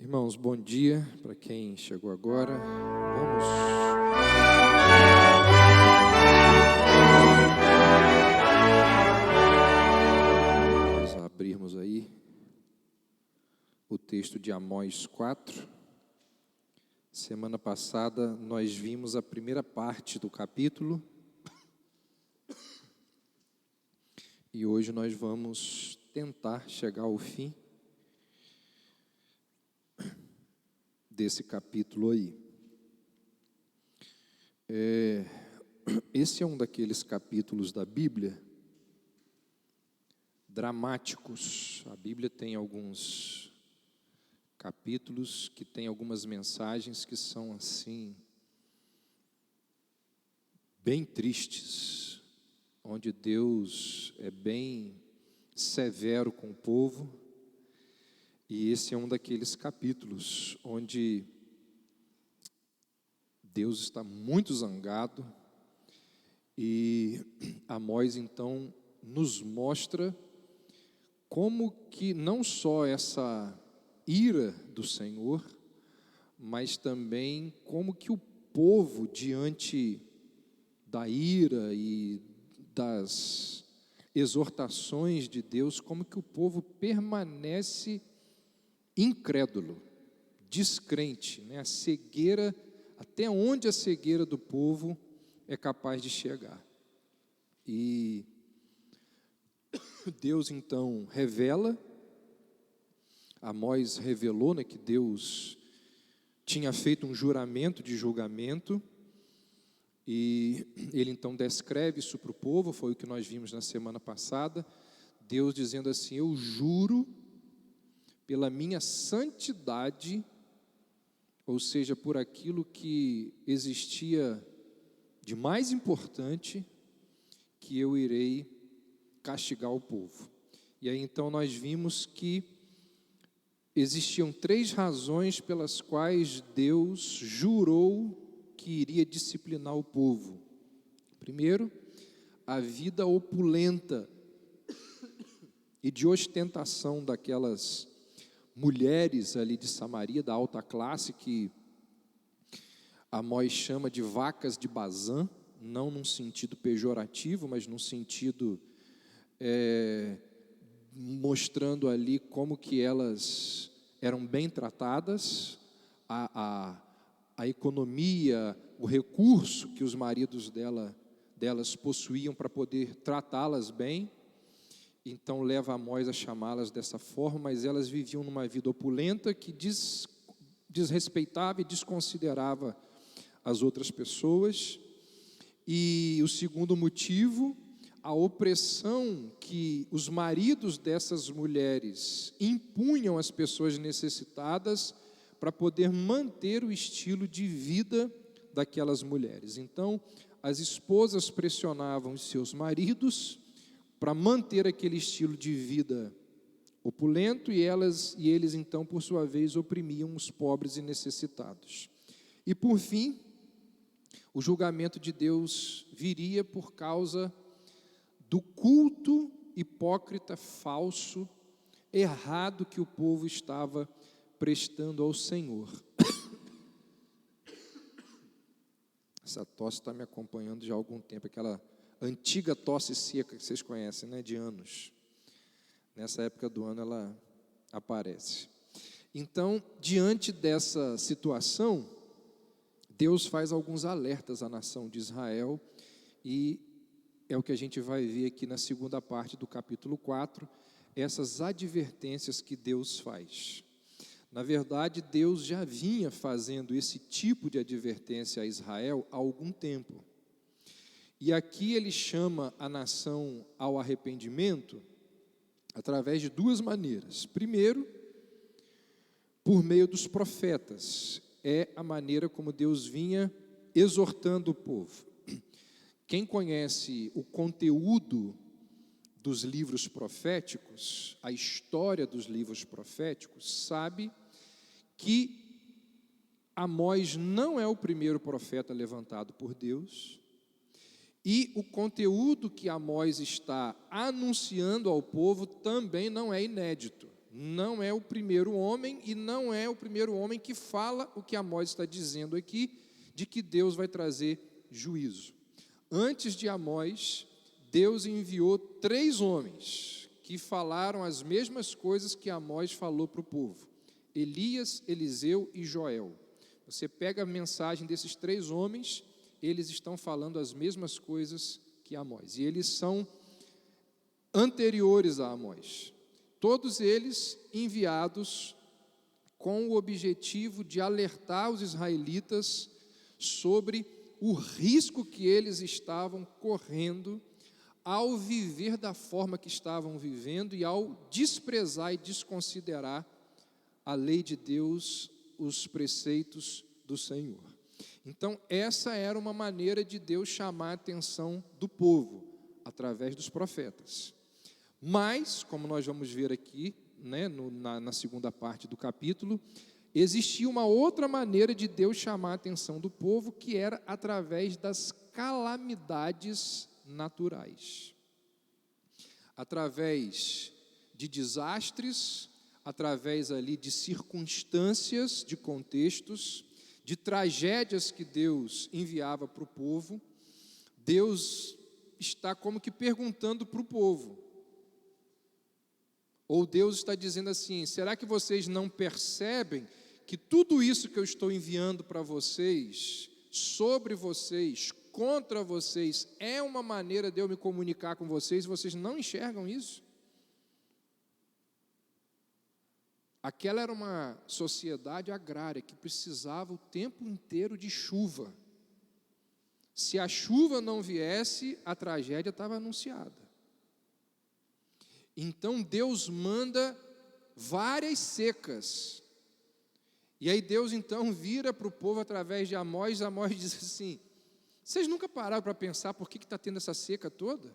Irmãos, bom dia para quem chegou agora. Vamos abrirmos aí o texto de Amós 4. Semana passada nós vimos a primeira parte do capítulo e hoje nós vamos tentar chegar ao fim desse capítulo aí. Esse é um daqueles capítulos da Bíblia dramáticos. A Bíblia tem alguns capítulos que tem algumas mensagens que são assim bem tristes, onde Deus é bem severo com o povo. E esse é um daqueles capítulos onde Deus está muito zangado e Amós então nos mostra como que não só essa ira do Senhor, mas também como que o povo diante da ira e das exortações de Deus, como que o povo permanece incrédulo, descrente, né? A cegueira, até onde a cegueira do povo é capaz de chegar. E Deus então revela, Amós revelou, né, que Deus tinha feito um juramento de julgamento, e ele então descreve isso para o povo, foi o que nós vimos na semana passada, Deus dizendo assim: eu juro pela minha santidade, ou seja, por aquilo que existia de mais importante, que eu irei castigar o povo. E aí então nós vimos que existiam 3 razões pelas quais Deus jurou que iria disciplinar o povo. Primeiro, a vida opulenta e de ostentação daquelas mulheres ali de Samaria, da alta classe, que Amós chama de vacas de Bazã, não num sentido pejorativo, mas num sentido mostrando ali como que elas eram bem tratadas, a economia, o recurso que os maridos delas possuíam para poder tratá-las bem. Então leva Amós a chamá-las dessa forma, mas elas viviam numa vida opulenta que desrespeitava e desconsiderava as outras pessoas. E o segundo motivo, a opressão que os maridos dessas mulheres impunham às pessoas necessitadas para poder manter o estilo de vida daquelas mulheres. Então, as esposas pressionavam os seus maridos para manter aquele estilo de vida opulento, e eles então, por sua vez, oprimiam os pobres e necessitados. E por fim, o julgamento de Deus viria por causa do culto hipócrita, falso, errado que o povo estava prestando ao Senhor. Essa tosse está me acompanhando já há algum tempo, aquela antiga tosse seca que vocês conhecem, né, de anos. Nessa época do ano ela aparece. Então, diante dessa situação, Deus faz alguns alertas à nação de Israel, e é o que a gente vai ver aqui na segunda parte do capítulo 4, essas advertências que Deus faz. Na verdade, Deus já vinha fazendo esse tipo de advertência a Israel há algum tempo. E aqui ele chama a nação ao arrependimento através de 2 maneiras. Primeiro, por meio dos profetas. É a maneira como Deus vinha exortando o povo. Quem conhece o conteúdo dos livros proféticos, a história dos livros proféticos, sabe que Amós não é o primeiro profeta levantado por Deus. E o conteúdo que Amós está anunciando ao povo também não é inédito. não é o primeiro homem e não é o primeiro homem que fala o que Amós está dizendo aqui, de que Deus vai trazer juízo. Antes de Amós, Deus enviou 3 homens que falaram as mesmas coisas que Amós falou para o povo: Elias, Eliseu e Joel. Você pega a mensagem desses 3 homens, eles estão falando as mesmas coisas que Amós, e eles são anteriores a Amós. Todos eles enviados com o objetivo de alertar os israelitas sobre o risco que eles estavam correndo ao viver da forma que estavam vivendo e ao desprezar e desconsiderar a lei de Deus, os preceitos do Senhor. Então, essa era uma maneira de Deus chamar a atenção do povo, através dos profetas. Mas, como nós vamos ver aqui, na segunda parte do capítulo, existia uma outra maneira de Deus chamar a atenção do povo, que era através das calamidades naturais. Através de desastres, através ali de circunstâncias, de contextos, de tragédias que Deus enviava para o povo, Deus está como que perguntando para o povo, ou Deus está dizendo assim: será que vocês não percebem que tudo isso que eu estou enviando para vocês, sobre vocês, contra vocês, é uma maneira de eu me comunicar com vocês e vocês não enxergam isso? Aquela era uma sociedade agrária que precisava o tempo inteiro de chuva. Se a chuva não viesse, a tragédia estava anunciada. Então Deus manda várias secas. E aí Deus então vira para o povo através de Amós. Amós diz assim: vocês nunca pararam para pensar por que está tendo essa seca toda?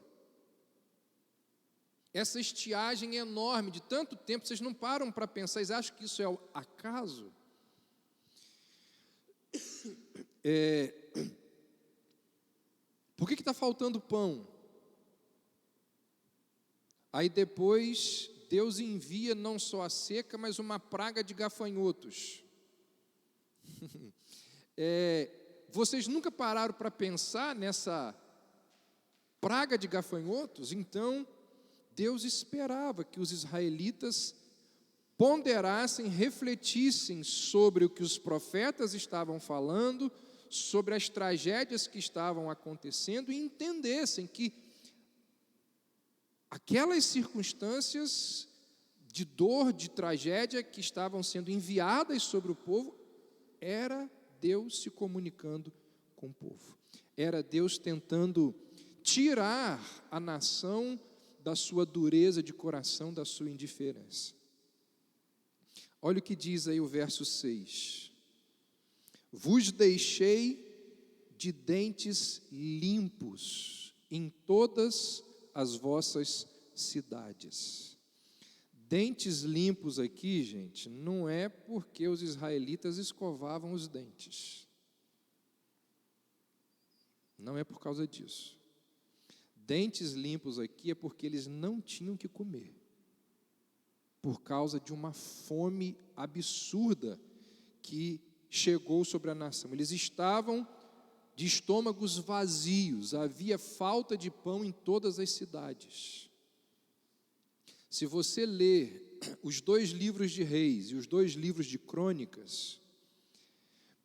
Essa estiagem enorme de tanto tempo, vocês não param para pensar, vocês acham que isso é o acaso? Por que está faltando pão? Aí depois Deus envia não só a seca, mas uma praga de gafanhotos. Vocês nunca pararam para pensar nessa praga de gafanhotos? Então Deus esperava que os israelitas ponderassem, refletissem sobre o que os profetas estavam falando, sobre as tragédias que estavam acontecendo e entendessem que aquelas circunstâncias de dor, de tragédia que estavam sendo enviadas sobre o povo, era Deus se comunicando com o povo. Era Deus tentando tirar a nação da sua dureza de coração, da sua indiferença. Olha o que diz aí o verso 6. Vos deixei de dentes limpos em todas as vossas cidades. Dentes limpos aqui, gente, não é porque os israelitas escovavam os dentes. Não é por causa disso. Dentes limpos aqui é porque eles não tinham que comer, por causa de uma fome absurda que chegou sobre a nação. Eles estavam de estômagos vazios, havia falta de pão em todas as cidades. Se você ler os 2 livros de Reis e os 2 livros de Crônicas,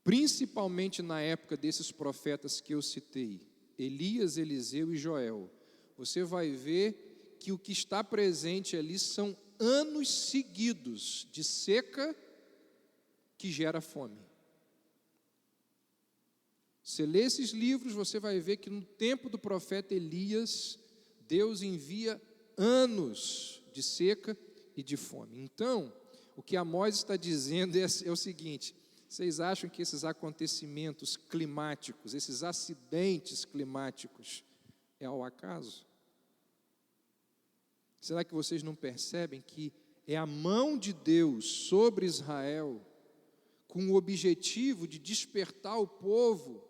principalmente na época desses profetas que eu citei, Elias, Eliseu e Joel, você vai ver que o que está presente ali são anos seguidos de seca que gera fome. Você lê esses livros, você vai ver que no tempo do profeta Elias, Deus envia anos de seca e de fome. Então, o que Amós está dizendo é o seguinte: vocês acham que esses acontecimentos climáticos, esses acidentes climáticos, é ao acaso? Será que vocês não percebem que é a mão de Deus sobre Israel, com o objetivo de despertar o povo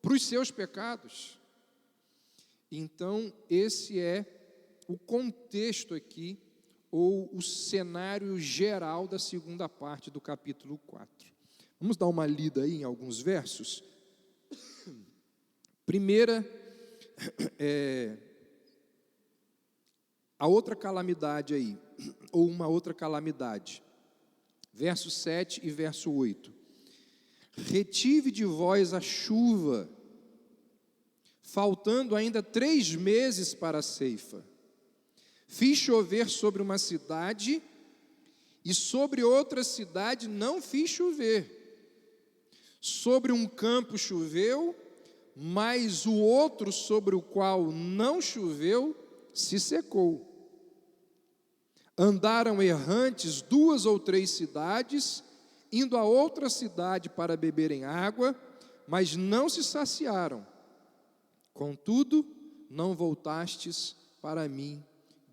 para os seus pecados? Então, esse é o contexto aqui, ou o cenário geral da segunda parte do capítulo 4. Vamos dar uma lida aí em alguns versos. Primeira, a outra calamidade aí, ou uma outra calamidade. Verso 7 e verso 8. Retive de vós a chuva, faltando ainda 3 meses para a ceifa. Fiz chover sobre uma cidade, e sobre outra cidade não fiz chover. Sobre um campo choveu, mas o outro sobre o qual não choveu, se secou. Andaram errantes 2 ou 3 cidades, indo a outra cidade para beberem água, mas não se saciaram. Contudo, não voltastes para mim,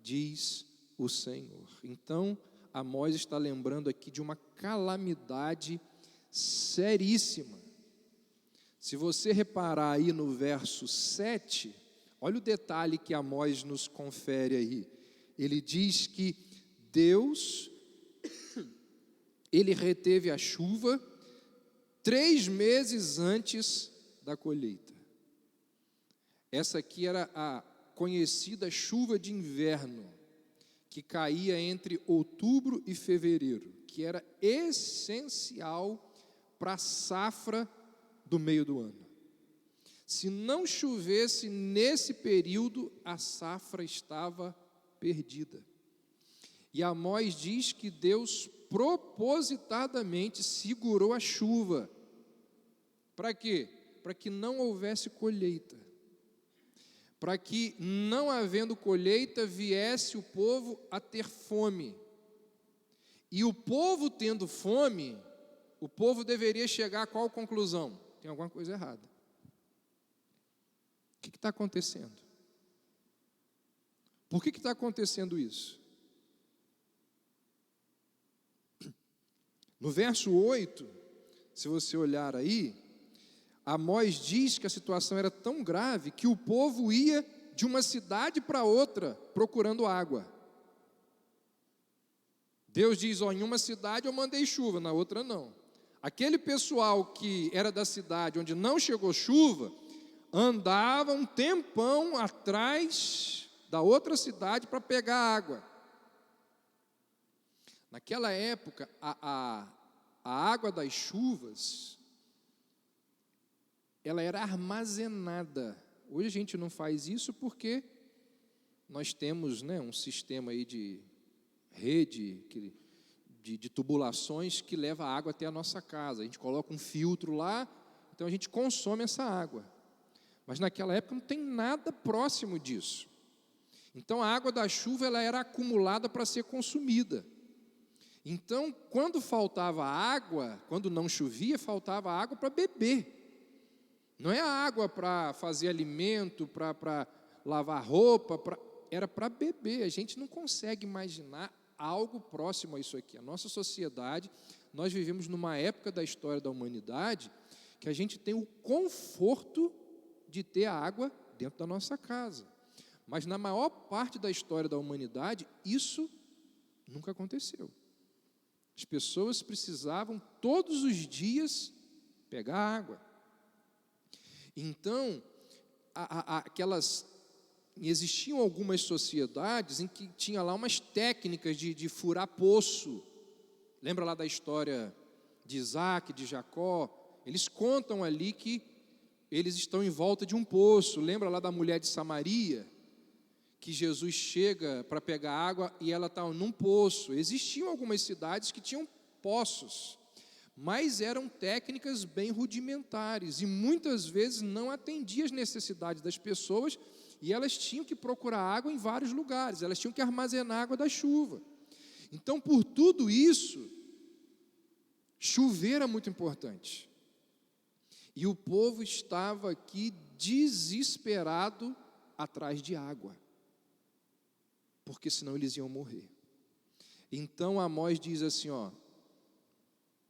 diz o Senhor. Então, Amós está lembrando aqui de uma calamidade seríssima. Se você reparar aí no verso 7, olha o detalhe que Amós nos confere aí. Ele diz que Deus, ele reteve a chuva 3 meses antes da colheita. Essa aqui era a conhecida chuva de inverno, que caía entre outubro e fevereiro, que era essencial para a safra do meio do ano. Se não chovesse nesse período, a safra estava perdida. E Amós diz que Deus propositadamente segurou a chuva. Para quê? Para que não houvesse colheita. Para que, não havendo colheita, viesse o povo a ter fome. E o povo tendo fome, o povo deveria chegar a qual conclusão? Tem alguma coisa errada. O que está acontecendo? Por que está acontecendo isso? No verso 8, se você olhar aí, Amós diz que a situação era tão grave que o povo ia de uma cidade para outra procurando água. Deus diz, em uma cidade eu mandei chuva, na outra não. Aquele pessoal que era da cidade onde não chegou chuva, andava um tempão atrás da outra cidade para pegar água. Naquela época, a água das chuvas, ela era armazenada. Hoje a gente não faz isso porque nós temos, um sistema aí de rede, de tubulações que leva a água até a nossa casa. A gente coloca um filtro lá, então a gente consome essa água. Mas naquela época não tem nada próximo disso. Então a água da chuva ela era acumulada para ser consumida. Então, quando faltava água, quando não chovia, faltava água para beber. Não é a água para fazer alimento, para lavar roupa, era para beber. A gente não consegue imaginar algo próximo a isso aqui. A nossa sociedade, nós vivemos numa época da história da humanidade que a gente tem o conforto de ter a água dentro da nossa casa. Mas na maior parte da história da humanidade, isso nunca aconteceu. As pessoas precisavam todos os dias pegar água. Então, existiam algumas sociedades em que tinha lá umas técnicas de furar poço. Lembra lá da história de Isaac, de Jacó? Eles contam ali que eles estão em volta de um poço. Lembra lá da mulher de Samaria? Que Jesus chega para pegar água e ela está num poço. Existiam algumas cidades que tinham poços, mas eram técnicas bem rudimentares e muitas vezes não atendiam as necessidades das pessoas e elas tinham que procurar água em vários lugares, elas tinham que armazenar água da chuva. Então, por tudo isso, chover era muito importante. E o povo estava aqui desesperado atrás de água, porque senão eles iam morrer. Então Amós diz assim,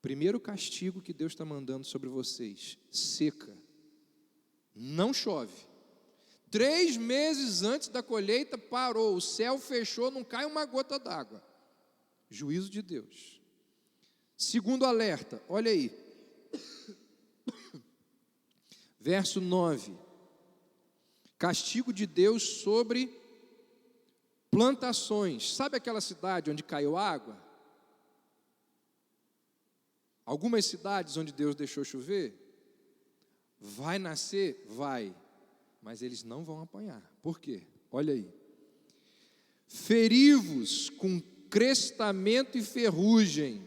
primeiro castigo que Deus está mandando sobre vocês, seca, não chove, 3 meses antes da colheita parou, o céu fechou, não cai uma gota d'água. Juízo de Deus. Segundo alerta, olha aí. Verso 9. Castigo de Deus sobre plantações. Sabe aquela cidade onde caiu água? Algumas cidades onde Deus deixou chover? Vai nascer? Vai. Mas eles não vão apanhar. Por quê? Olha aí. Feri-vos com crestamento e ferrugem.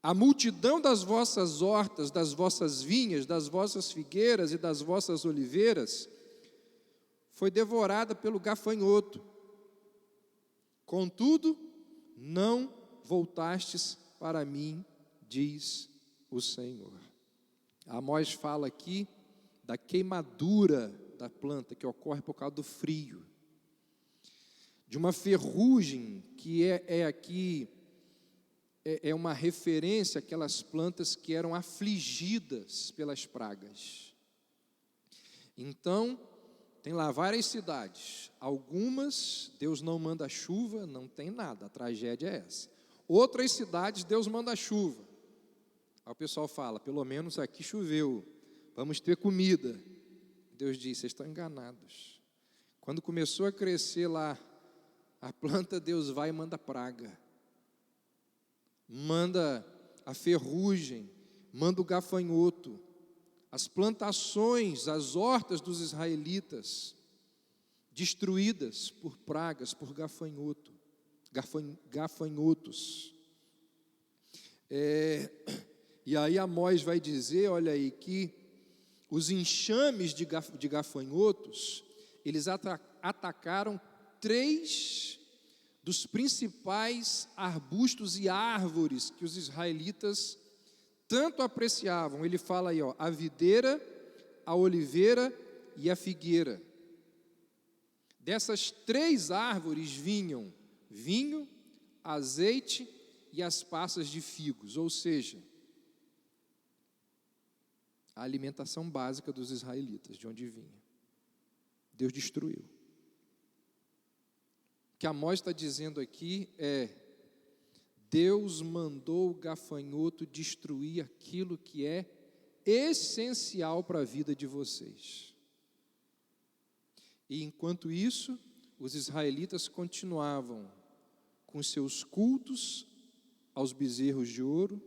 A multidão das vossas hortas, das vossas vinhas, das vossas figueiras e das vossas oliveiras foi devorada pelo gafanhoto. Contudo, não voltastes para mim, diz o Senhor. Amós fala aqui da queimadura da planta que ocorre por causa do frio, de uma ferrugem que aqui é uma referência àquelas plantas que eram afligidas pelas pragas. Então, tem lá várias cidades, algumas Deus não manda chuva, não tem nada, a tragédia é essa. Outras cidades Deus manda chuva. Aí o pessoal fala, pelo menos aqui choveu, vamos ter comida. Deus diz, vocês estão enganados. Quando começou a crescer lá a planta, Deus vai e manda praga. Manda a ferrugem, manda o gafanhoto. As plantações, as hortas dos israelitas, destruídas por pragas, por gafanhotos. E aí Amós vai dizer, olha aí, que os enxames de gafanhotos, eles atacaram 3 dos principais arbustos e árvores que os israelitas tanto apreciavam. Ele fala aí, a videira, a oliveira e a figueira. Dessas 3 árvores vinham vinho, azeite e as passas de figos, ou seja, a alimentação básica dos israelitas, de onde vinha. Deus destruiu. O que Amós está dizendo aqui é: Deus mandou o gafanhoto destruir aquilo que é essencial para a vida de vocês. E enquanto isso, os israelitas continuavam com seus cultos aos bezerros de ouro,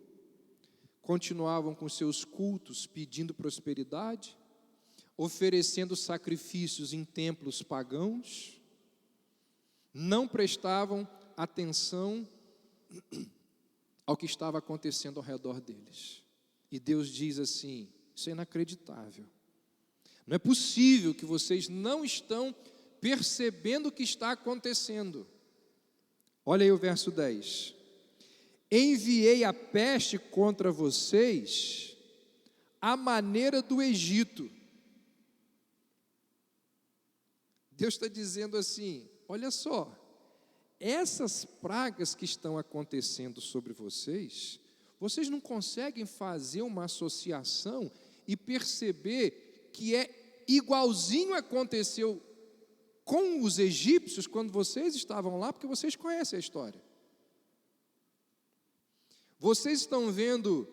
continuavam com seus cultos pedindo prosperidade, oferecendo sacrifícios em templos pagãos, não prestavam atenção ao que estava acontecendo ao redor deles. E Deus diz assim: isso é inacreditável. Não é possível que vocês não estão percebendo o que está acontecendo. Olha aí o verso 10. Enviei a peste contra vocês à maneira do Egito. Deus está dizendo assim: olha só, essas pragas que estão acontecendo sobre vocês, vocês não conseguem fazer uma associação e perceber que é igualzinho aconteceu com os egípcios quando vocês estavam lá, porque vocês conhecem a história. Vocês estão vendo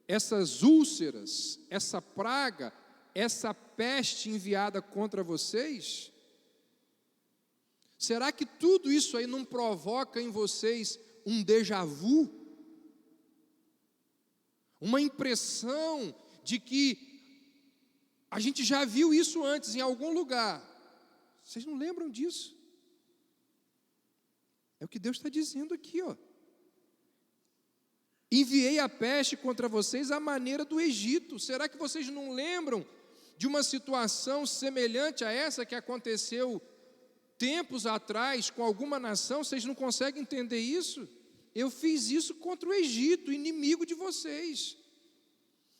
essas úlceras, essa praga, essa peste enviada contra vocês? Será que tudo isso aí não provoca em vocês um déjà vu? Uma impressão de que a gente já viu isso antes em algum lugar. Vocês não lembram disso? É o que Deus está dizendo aqui, ó. Enviei a peste contra vocês à maneira do Egito. Será que vocês não lembram de uma situação semelhante a essa que aconteceu tempos atrás com alguma nação? Vocês não conseguem entender isso? Eu fiz isso contra o Egito, inimigo de vocês.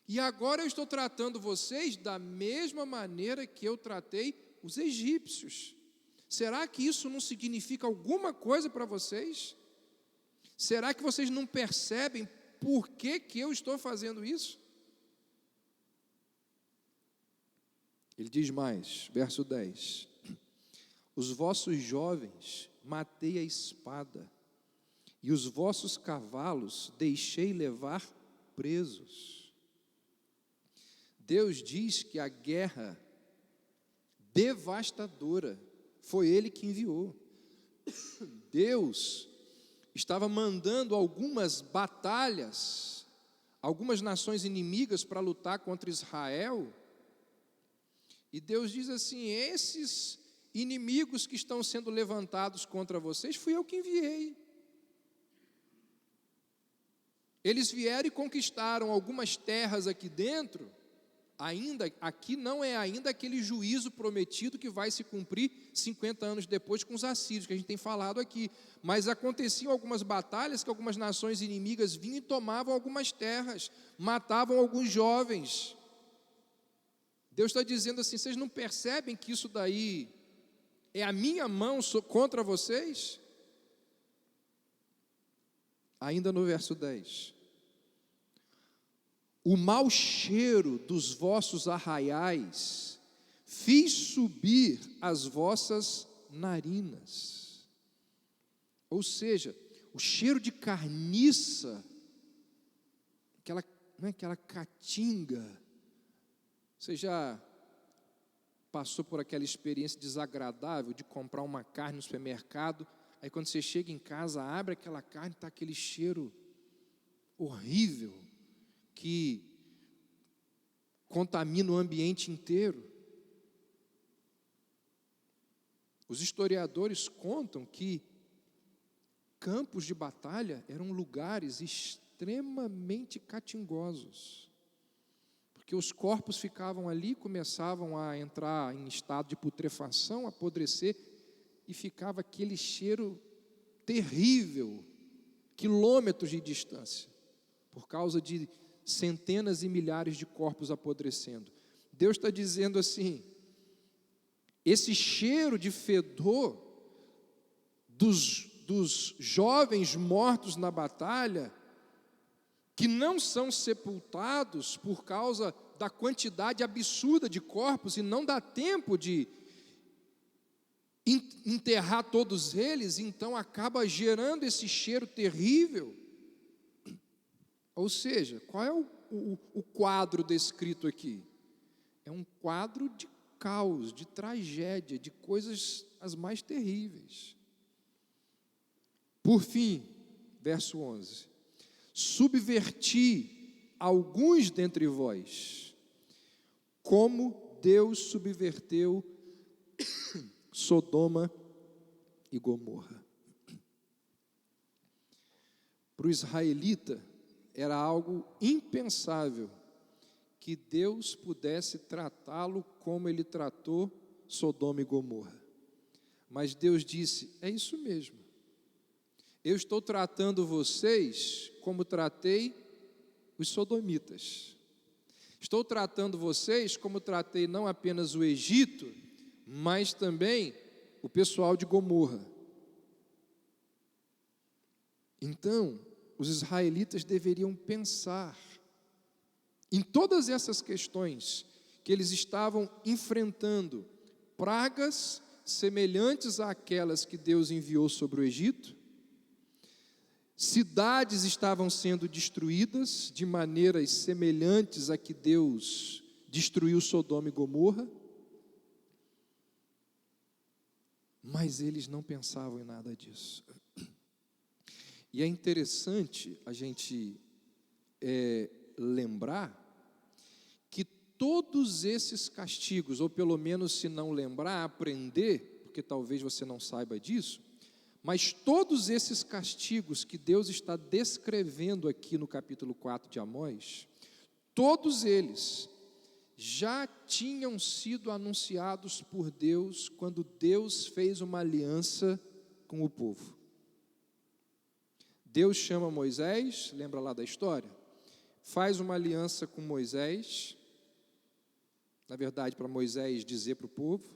E agora eu estou tratando vocês da mesma maneira que eu tratei os egípcios. Será que isso não significa alguma coisa para vocês? Será que vocês não percebem por que eu estou fazendo isso? Ele diz mais, verso 10: os vossos jovens matei a espada, e os vossos cavalos deixei levar presos. Deus diz que a guerra devastadora foi Ele que enviou. Deus estava mandando algumas batalhas, algumas nações inimigas para lutar contra Israel, e Deus diz assim: esses inimigos que estão sendo levantados contra vocês, fui eu que enviei. Eles vieram e conquistaram algumas terras aqui dentro. Ainda, aqui não é ainda aquele juízo prometido que vai se cumprir 50 anos depois com os assírios, que a gente tem falado aqui. Mas aconteciam algumas batalhas que algumas nações inimigas vinham e tomavam algumas terras, matavam alguns jovens. Deus está dizendo assim: vocês não percebem que isso daí é a minha mão contra vocês? Ainda no verso 10: o mau cheiro dos vossos arraiais fiz subir as vossas narinas. Ou seja, o cheiro de carniça, aquela caatinga. Você já passou por aquela experiência desagradável de comprar uma carne no supermercado, aí quando você chega em casa, abre aquela carne, está aquele cheiro horrível, que contamina o ambiente inteiro? Os historiadores contam que campos de batalha eram lugares extremamente catingosos, porque os corpos ficavam ali, começavam a entrar em estado de putrefação, apodrecer, e ficava aquele cheiro terrível, quilômetros de distância, por causa de centenas e milhares de corpos apodrecendo. Deus está dizendo assim: esse cheiro de fedor dos jovens mortos na batalha, que não são sepultados por causa da quantidade absurda de corpos, e não dá tempo de enterrar todos eles, então acaba gerando esse cheiro terrível. Ou seja, qual é o quadro descrito aqui? É um quadro de caos, de tragédia, de coisas as mais terríveis. Por fim, verso 11: subverti alguns dentre vós, como Deus subverteu Sodoma e Gomorra. Para o israelita, era algo impensável que Deus pudesse tratá-lo como Ele tratou Sodoma e Gomorra. Mas Deus disse: é isso mesmo. Eu estou tratando vocês como tratei os sodomitas. Estou tratando vocês como tratei não apenas o Egito, mas também o pessoal de Gomorra. Então, os israelitas deveriam pensar em todas essas questões que eles estavam enfrentando, pragas semelhantes àquelas que Deus enviou sobre o Egito, cidades estavam sendo destruídas de maneiras semelhantes a que Deus destruiu Sodoma e Gomorra, mas eles não pensavam em nada disso. E é interessante a gente lembrar que todos esses castigos, ou pelo menos se não lembrar, aprender, porque talvez você não saiba disso, mas todos esses castigos que Deus está descrevendo aqui no capítulo 4 de Amós, todos eles já tinham sido anunciados por Deus quando Deus fez uma aliança com o povo. Deus chama Moisés, lembra lá da história? Faz uma aliança com Moisés, na verdade para Moisés dizer para o povo,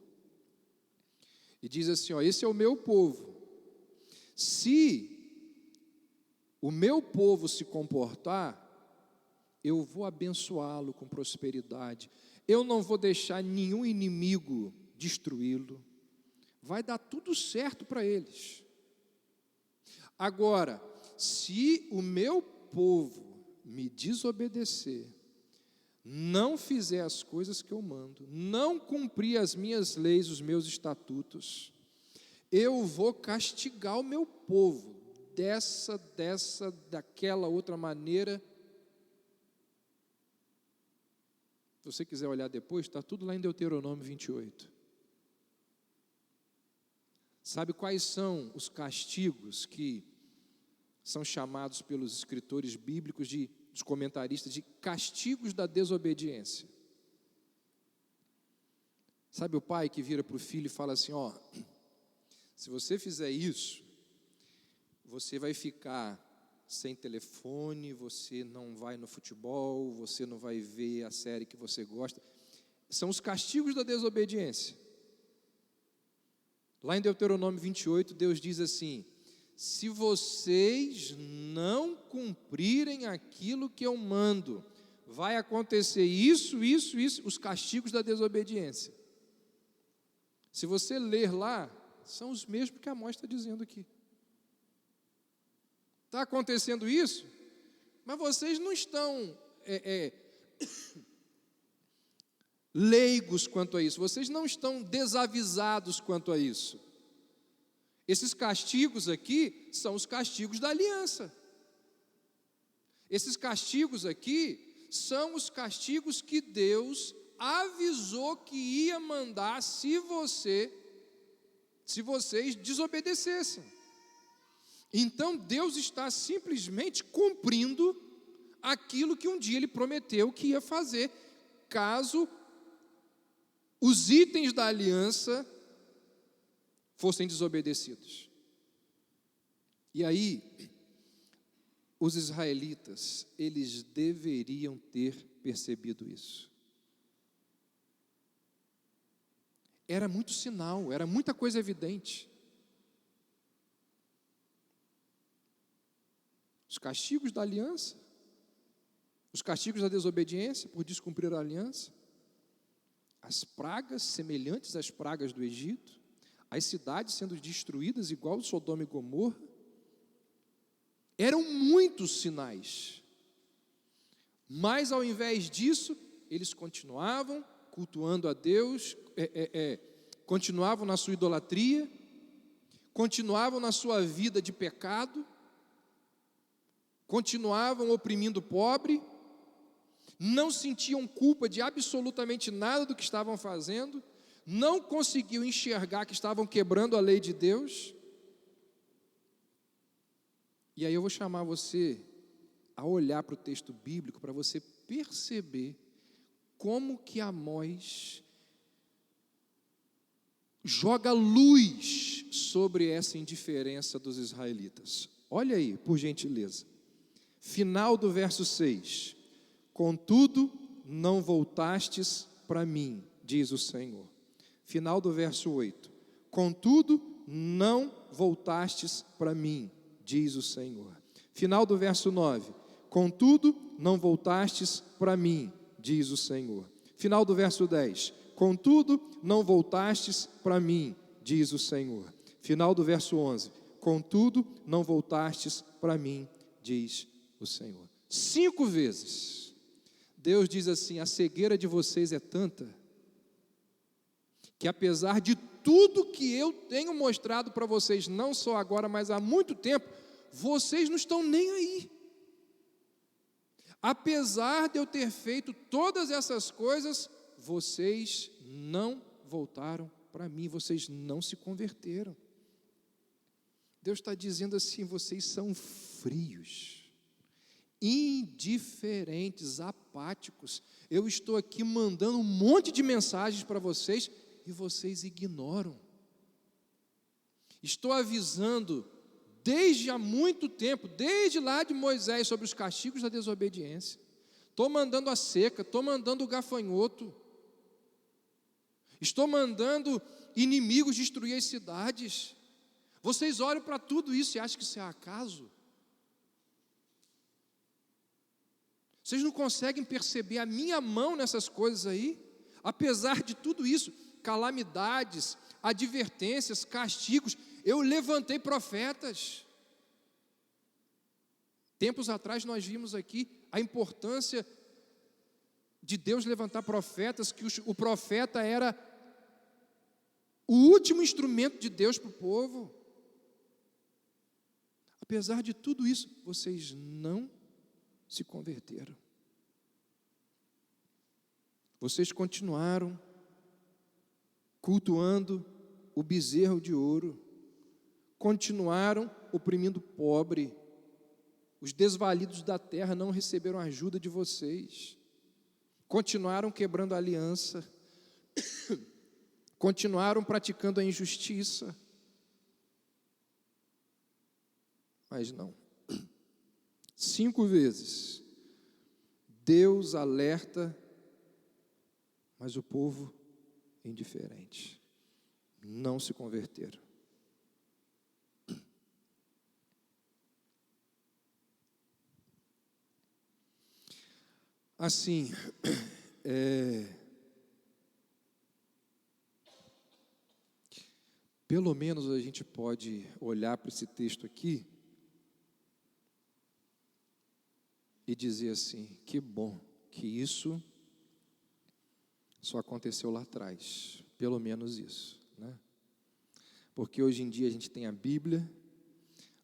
e diz assim: ó, esse é o meu povo, se o meu povo se comportar, eu vou abençoá-lo com prosperidade. eu não vou deixar nenhum inimigo destruí-lo, vai dar tudo certo para eles. Agora, se o meu povo me desobedecer, não fizer as coisas que eu mando, não cumprir as minhas leis, os meus estatutos, eu vou castigar o meu povo, daquela outra maneira. Se você quiser olhar depois, está tudo lá em Deuteronômio 28. Sabe quais são os castigos que são chamados pelos escritores bíblicos, dos comentaristas, de castigos da desobediência? Sabe o pai que vira para o filho e fala assim, se você fizer isso, você vai ficar sem telefone, você não vai no futebol, você não vai ver a série que você gosta. São os castigos da desobediência. Lá em Deuteronômio 28, Deus diz assim, se vocês não cumprirem aquilo que eu mando, vai acontecer isso, os castigos da desobediência. Se você ler lá, são os mesmos que Amós está dizendo aqui. Está acontecendo isso, mas vocês não estão leigos quanto a isso, vocês não estão desavisados quanto a isso. Esses castigos aqui são os castigos da aliança. Esses castigos aqui são os castigos que Deus avisou que ia mandar se vocês desobedecessem. Então Deus está simplesmente cumprindo aquilo que um dia Ele prometeu que ia fazer, caso os itens da aliança fossem desobedecidos. E aí, os israelitas, eles deveriam ter percebido isso. Era muito sinal, era muita coisa evidente. Os castigos da aliança, os castigos da desobediência por descumprir a aliança, as pragas semelhantes às pragas do Egito, as cidades sendo destruídas igual Sodoma e Gomorra, eram muitos sinais. Mas ao invés disso, eles continuavam cultuando a Deus, continuavam na sua idolatria, continuavam na sua vida de pecado, continuavam oprimindo o pobre, não sentiam culpa de absolutamente nada do que estavam fazendo, não conseguiam enxergar que estavam quebrando a lei de Deus. E aí eu vou chamar você a olhar para o texto bíblico para você perceber como que Amós joga luz sobre essa indiferença dos israelitas. Olha aí, por gentileza. Final do verso 6. Contudo, não voltastes para mim, diz o Senhor. Final do verso 8. Contudo, não voltastes para mim, diz o Senhor. Final do verso 9. Contudo, não voltastes para mim, diz o Senhor. Final do verso 10. Contudo, não voltastes para mim, diz o Senhor. Final do verso 11. Contudo, não voltastes para mim, diz o Senhor. 5 vezes. Deus diz assim: a cegueira de vocês é tanta, que apesar de tudo que eu tenho mostrado para vocês, não só agora, mas há muito tempo, vocês não estão nem aí. Apesar de eu ter feito todas essas coisas, vocês não voltaram para mim, vocês não se converteram. Deus está dizendo assim: vocês são frios, indiferentes, apáticos. Eu estou aqui mandando um monte de mensagens para vocês e vocês ignoram. Estou avisando desde há muito tempo, desde lá de Moisés, sobre os castigos da desobediência. Estou mandando a seca, estou mandando o gafanhoto, estou mandando inimigos destruir as cidades. Vocês olham para tudo isso e acham que isso é acaso? Vocês não conseguem perceber a minha mão nessas coisas aí? Apesar de tudo isso, calamidades, advertências, castigos, eu levantei profetas. Tempos atrás nós vimos aqui a importância de Deus levantar profetas, que o profeta era o último instrumento de Deus para o povo. Apesar de tudo isso, vocês não se converteram. Vocês continuaram cultuando o bezerro de ouro, continuaram oprimindo o pobre, os desvalidos da terra não receberam ajuda de vocês, continuaram quebrando a aliança, continuaram praticando a injustiça, mas não. 5 vezes, Deus alerta, mas o povo indiferente, não se converteram. Assim, pelo menos a gente pode olhar para esse texto aqui e dizer assim, que bom que isso só aconteceu lá atrás, pelo menos isso, né? Porque hoje em dia a gente tem a Bíblia,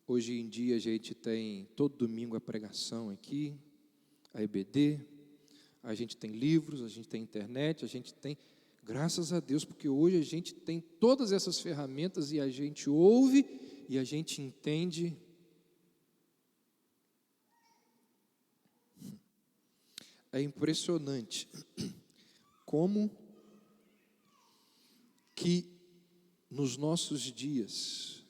hoje em dia a gente tem todo domingo a pregação aqui, a EBD, a gente tem livros, a gente tem internet, a gente tem, graças a Deus, porque hoje a gente tem todas essas ferramentas e a gente ouve e a gente entende. É impressionante como que nos nossos dias,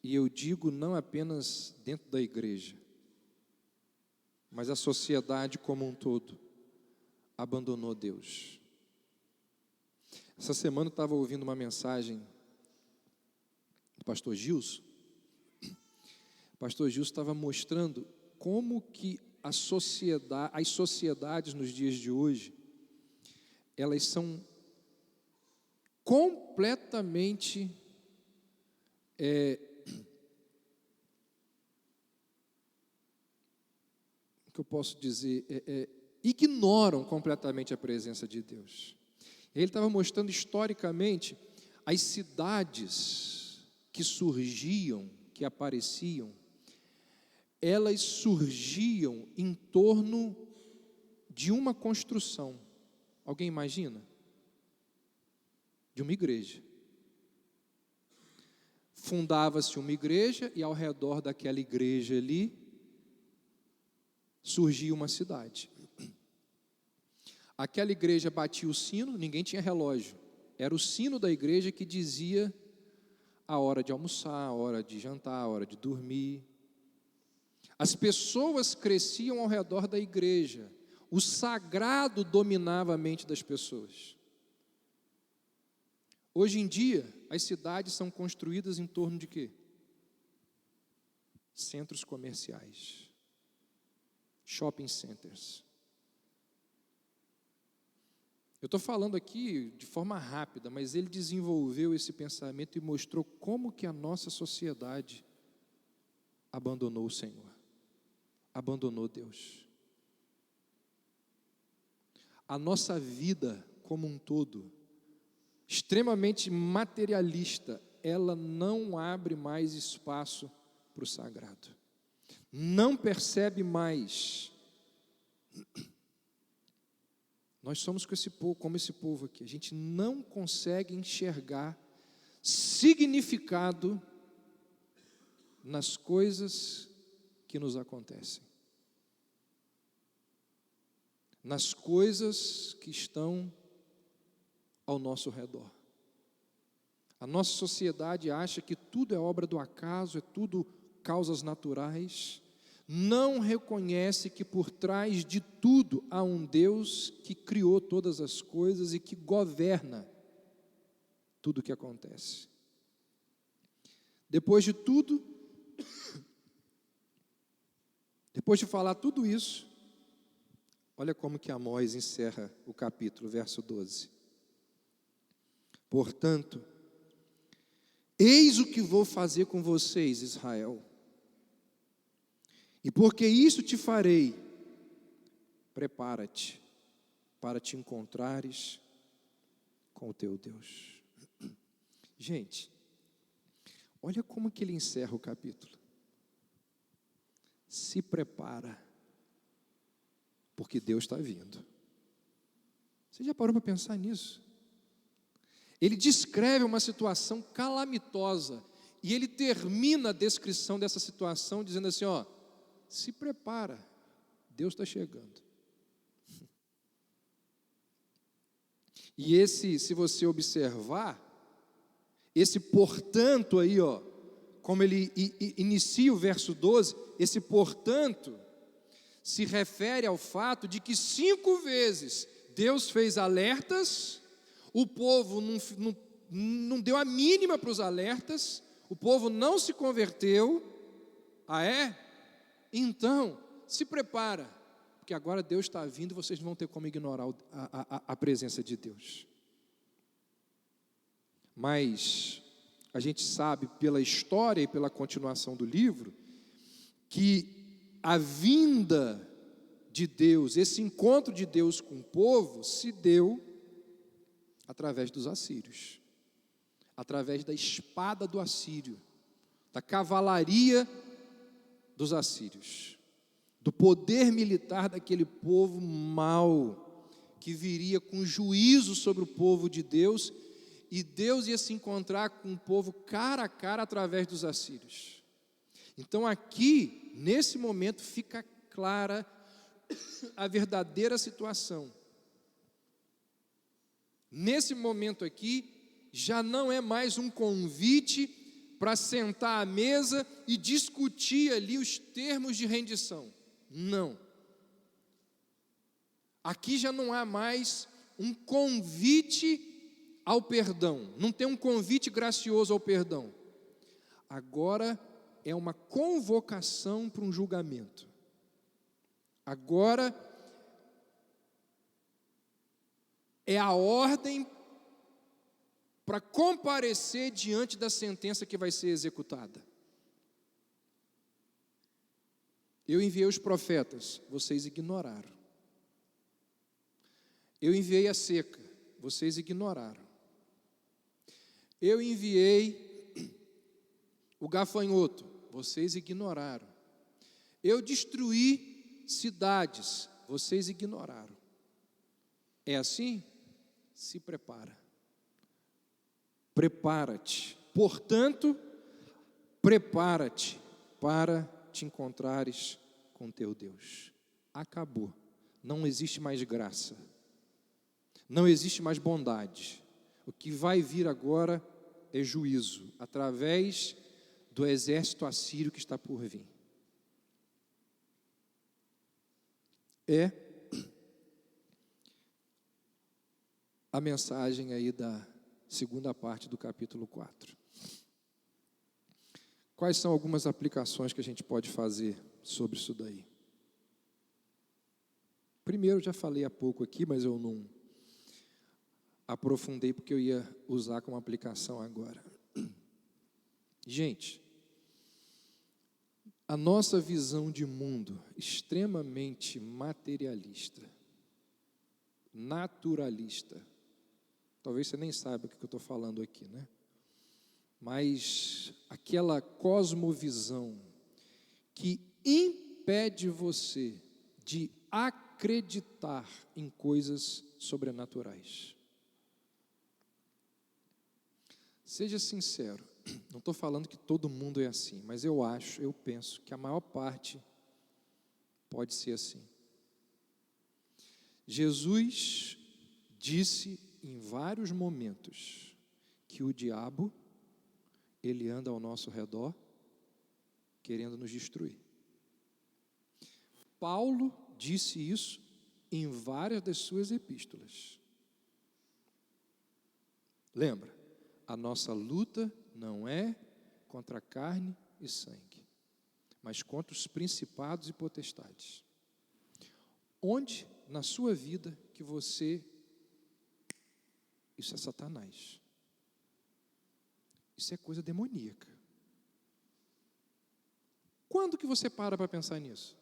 e eu digo não apenas dentro da igreja, mas a sociedade como um todo, abandonou Deus. Essa semana eu estava ouvindo uma mensagem do pastor Gilson. O pastor Gilson estava mostrando como que as sociedades nos dias de hoje, elas são completamente o que eu posso dizer, ignoram completamente a presença de Deus. Ele estava mostrando historicamente as cidades que surgiam, que apareciam, elas surgiam em torno de uma construção. Alguém imagina? De uma igreja. Fundava-se uma igreja e ao redor daquela igreja ali surgia uma cidade. Aquela igreja batia o sino, ninguém tinha relógio. Era o sino da igreja que dizia a hora de almoçar, a hora de jantar, a hora de dormir. As pessoas cresciam ao redor da igreja. O sagrado dominava a mente das pessoas. Hoje em dia, as cidades são construídas em torno de quê? Centros comerciais. Shopping centers. Eu estou falando aqui de forma rápida, mas ele desenvolveu esse pensamento e mostrou como que a nossa sociedade abandonou o Senhor, abandonou Deus. A nossa vida como um todo, extremamente materialista, ela não abre mais espaço para o sagrado. Não percebe mais. Nós somos como esse povo aqui. A gente não consegue enxergar significado nas coisas que nos acontecem, nas coisas que estão ao nosso redor. A nossa sociedade acha que tudo é obra do acaso, é tudo causas naturais. Não reconhece que por trás de tudo há um Deus que criou todas as coisas e que governa tudo o que acontece. Depois de tudo, depois de falar tudo isso, olha como que Amós encerra o capítulo, verso 12. Portanto, eis o que vou fazer com vocês, Israel. E porque isso te farei, prepara-te para te encontrares com o teu Deus. Gente, olha como que ele encerra o capítulo. Se prepara, porque Deus está vindo. Você já parou para pensar nisso? Ele descreve uma situação calamitosa e ele termina a descrição dessa situação dizendo assim, ó, se prepara, Deus está chegando. E esse, se você observar, esse portanto aí, ó, como ele inicia o verso 12, esse portanto se refere ao fato de que 5 vezes Deus fez alertas, o povo não deu a mínima para os alertas, o povo não se converteu. Ah, é? Então, se prepara, porque agora Deus está vindo e vocês não vão ter como ignorar a presença de Deus. Mas a gente sabe pela história e pela continuação do livro que a vinda de Deus, esse encontro de Deus com o povo se deu através dos assírios, através da espada do assírio, da cavalaria dos assírios, do poder militar daquele povo mau, que viria com juízo sobre o povo de Deus, e Deus ia se encontrar com o povo cara a cara através dos assírios. Então aqui, nesse momento, fica clara a verdadeira situação. Nesse momento aqui, já não é mais um convite para sentar à mesa e discutir ali os termos de rendição. Não. Aqui já não há mais um convite ao perdão. Não tem um convite gracioso ao perdão. Agora é uma convocação para um julgamento. Agora é a ordem para comparecer diante da sentença que vai ser executada. Eu enviei os profetas, vocês ignoraram. Eu enviei a seca, vocês ignoraram. Eu enviei o gafanhoto, vocês ignoraram. Eu destruí cidades, vocês ignoraram. É assim? Se prepara. Prepara-te. Portanto, prepara-te para te encontrares com teu Deus. Acabou. Não existe mais graça. Não existe mais bondade. O que vai vir agora é juízo, através do exército assírio que está por vir. É a mensagem aí da segunda parte do capítulo 4. Quais são algumas aplicações que a gente pode fazer sobre isso daí? Primeiro, já falei há pouco aqui, mas eu não aprofundei porque eu ia usar como aplicação agora. Gente, a nossa visão de mundo extremamente materialista, naturalista, talvez você nem saiba o que eu estou falando aqui, né? Mas aquela cosmovisão que impede você de acreditar em coisas sobrenaturais. Seja sincero, não estou falando que todo mundo é assim, mas eu penso que a maior parte pode ser assim. Jesus disse em vários momentos que o diabo, ele anda ao nosso redor, querendo nos destruir. Paulo disse isso em várias das suas epístolas. Lembra? A nossa luta não é contra carne e sangue, mas contra os principados e potestades. Onde na sua vida que você... Isso é Satanás. Isso é coisa demoníaca. Quando que você para pensar nisso?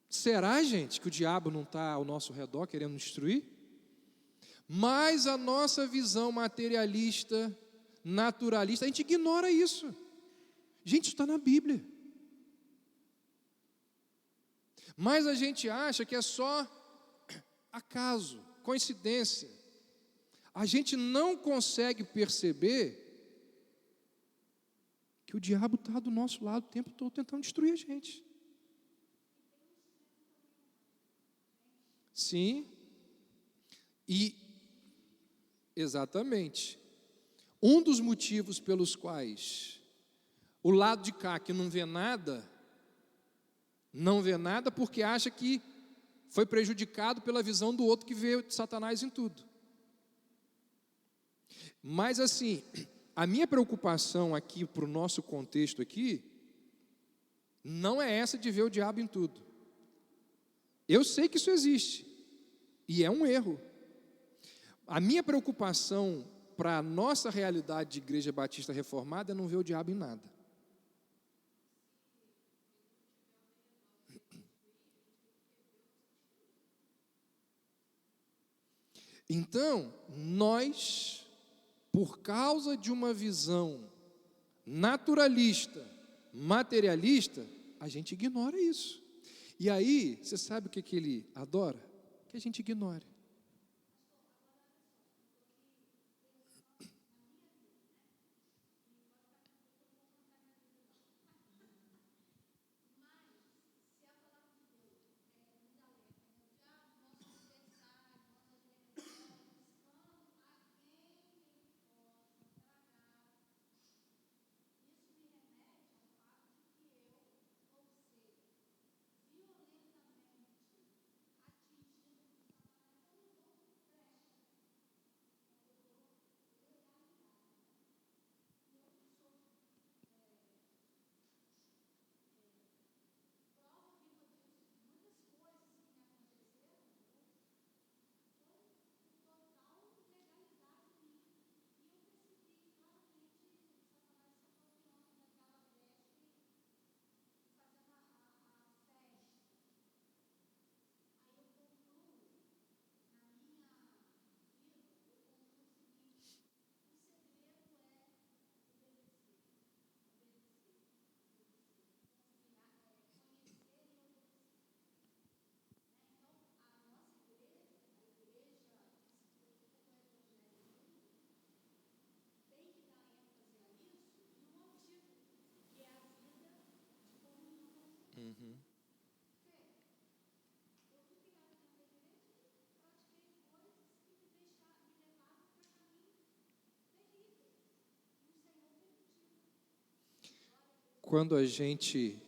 Será, gente, que o diabo não está ao nosso redor querendo destruir? Mas a nossa visão materialista, naturalista, a gente ignora isso. Gente, isso está na Bíblia. Mas a gente acha que é só acaso, coincidência. A gente não consegue perceber que o diabo está do nosso lado o tempo todo tentando destruir a gente. Sim, e exatamente. Um dos motivos pelos quais o lado de cá que não vê nada porque acha que foi prejudicado pela visão do outro que vê Satanás em tudo. Mas assim, a minha preocupação aqui para o nosso contexto aqui, não é essa de ver o diabo em tudo. Eu sei que isso existe, e é um erro. A minha preocupação para a nossa realidade de Igreja Batista Reformada é não ver o diabo em nada. Então, nós, por causa de uma visão naturalista, materialista, a gente ignora isso. E aí, você sabe o que ele adora? Que a gente ignore. Quando a gente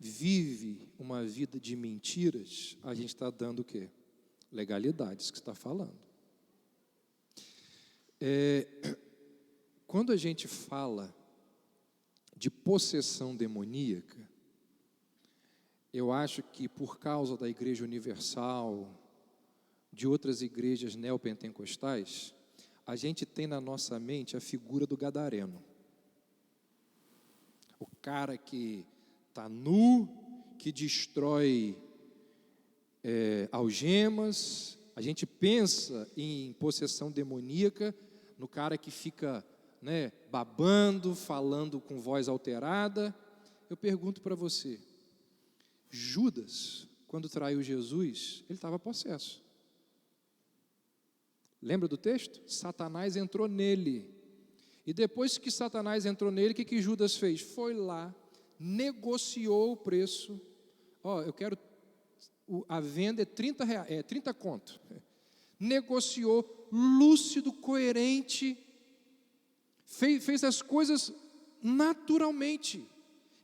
vive uma vida de mentiras, a gente está dando o quê? Legalidades que está falando. Quando a gente fala de possessão demoníaca, eu acho que por causa da Igreja Universal, de outras igrejas neopentecostais, a gente tem na nossa mente a figura do gadareno. O cara que está nu, que destrói algemas. A gente pensa em possessão demoníaca no cara que fica, babando, falando com voz alterada. Eu pergunto para você, Judas, quando traiu Jesus, ele estava possesso. Lembra do texto? Satanás entrou nele. E depois que Satanás entrou nele, o que Judas fez? Foi lá, negociou o preço. Eu quero, a venda é 30 reais, 30 conto. Negociou, lúcido, coerente, fez as coisas naturalmente.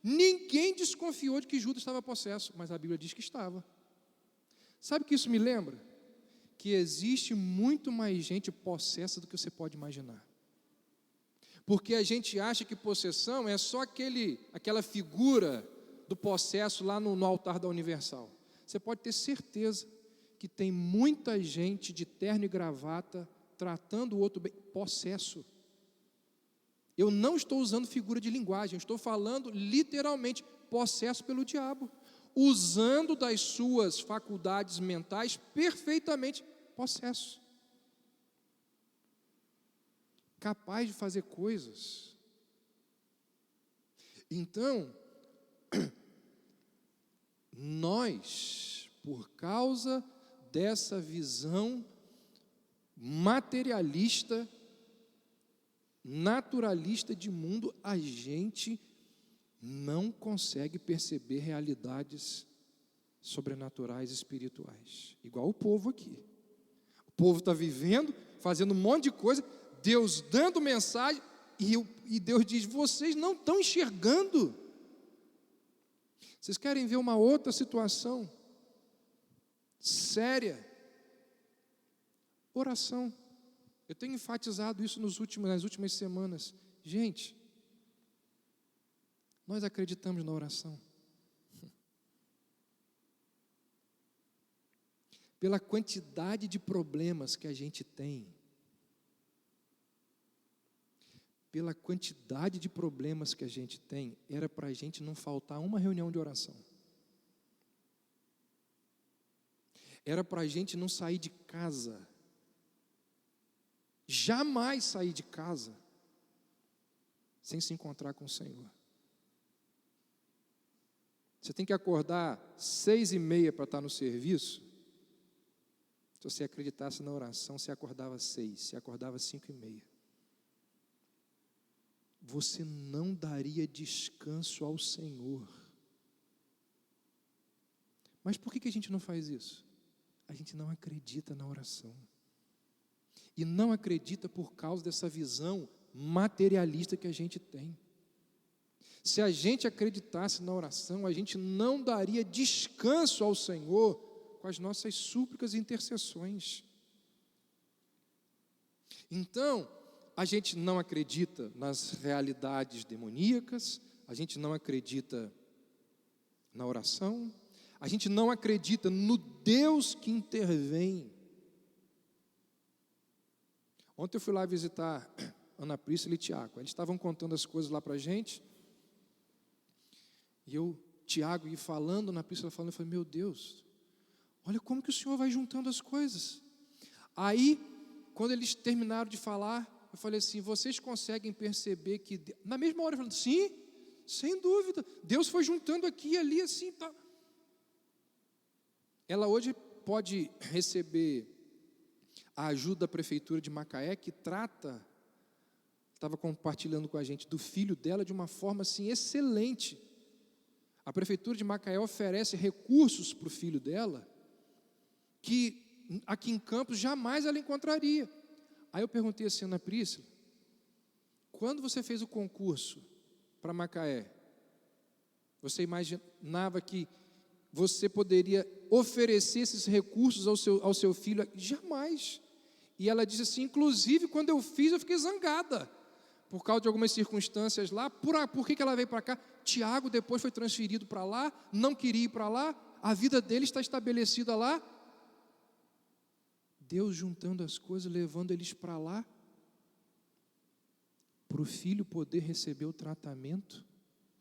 Ninguém desconfiou de que Judas estava possesso, mas a Bíblia diz que estava. Sabe o que isso me lembra? Que existe muito mais gente possessa do que você pode imaginar. Porque a gente acha que possessão é só aquela figura do possesso lá no altar da Universal. Você pode ter certeza que tem muita gente de terno e gravata tratando o outro bem, possesso. Eu não estou usando figura de linguagem, eu estou falando literalmente, possesso pelo diabo, usando das suas faculdades mentais perfeitamente, possesso. Capaz de fazer coisas. Então, nós, por causa dessa visão materialista, naturalista de mundo, a gente não consegue perceber realidades sobrenaturais espirituais, igual o povo aqui. O povo está vivendo, fazendo um monte de coisa, Deus dando mensagem, e Deus diz: vocês não estão enxergando. Vocês querem ver uma outra situação séria? Oração. Eu tenho enfatizado isso nas últimas semanas. Gente, nós acreditamos na oração. Pela quantidade de problemas que a gente tem, era para a gente não faltar uma reunião de oração. Era para a gente não sair de casa, jamais sair de casa, sem se encontrar com o Senhor. Você tem que acordar 6h30 para estar no serviço. Se você acreditasse na oração, você acordava 6, você acordava 5h30. Você não daria descanso ao Senhor. Mas por que a gente não faz isso? A gente não acredita na oração. E não acredita por causa dessa visão materialista que a gente tem. Se a gente acreditasse na oração, a gente não daria descanso ao Senhor com as nossas súplicas e intercessões. Então, a gente não acredita nas realidades demoníacas, a gente não acredita na oração, a gente não acredita no Deus que intervém. Ontem eu fui lá visitar Ana Priscila e Tiago, eles estavam contando as coisas lá para a gente, e Tiago ia falando, Ana Priscila falando, eu falei: meu Deus, olha como que o Senhor vai juntando as coisas. Aí, quando eles terminaram de falar, eu falei assim: vocês conseguem perceber que... Na mesma hora, eu falei: sim, sem dúvida, Deus foi juntando aqui e ali, assim, tá. Ela hoje pode receber a ajuda da prefeitura de Macaé, que estava compartilhando com a gente do filho dela de uma forma assim excelente. A prefeitura de Macaé oferece recursos para o filho dela, que aqui em Campos jamais ela encontraria. Aí eu perguntei assim: Ana Priscila, quando você fez o concurso para Macaé, você imaginava que você poderia oferecer esses recursos ao seu filho? Jamais. E ela disse assim: inclusive quando eu fiz, eu fiquei zangada, por causa de algumas circunstâncias lá. Por que ela veio para cá? Tiago depois foi transferido para lá, não queria ir para lá, a vida dele está estabelecida lá. Deus juntando as coisas, levando eles para lá, para o filho poder receber o tratamento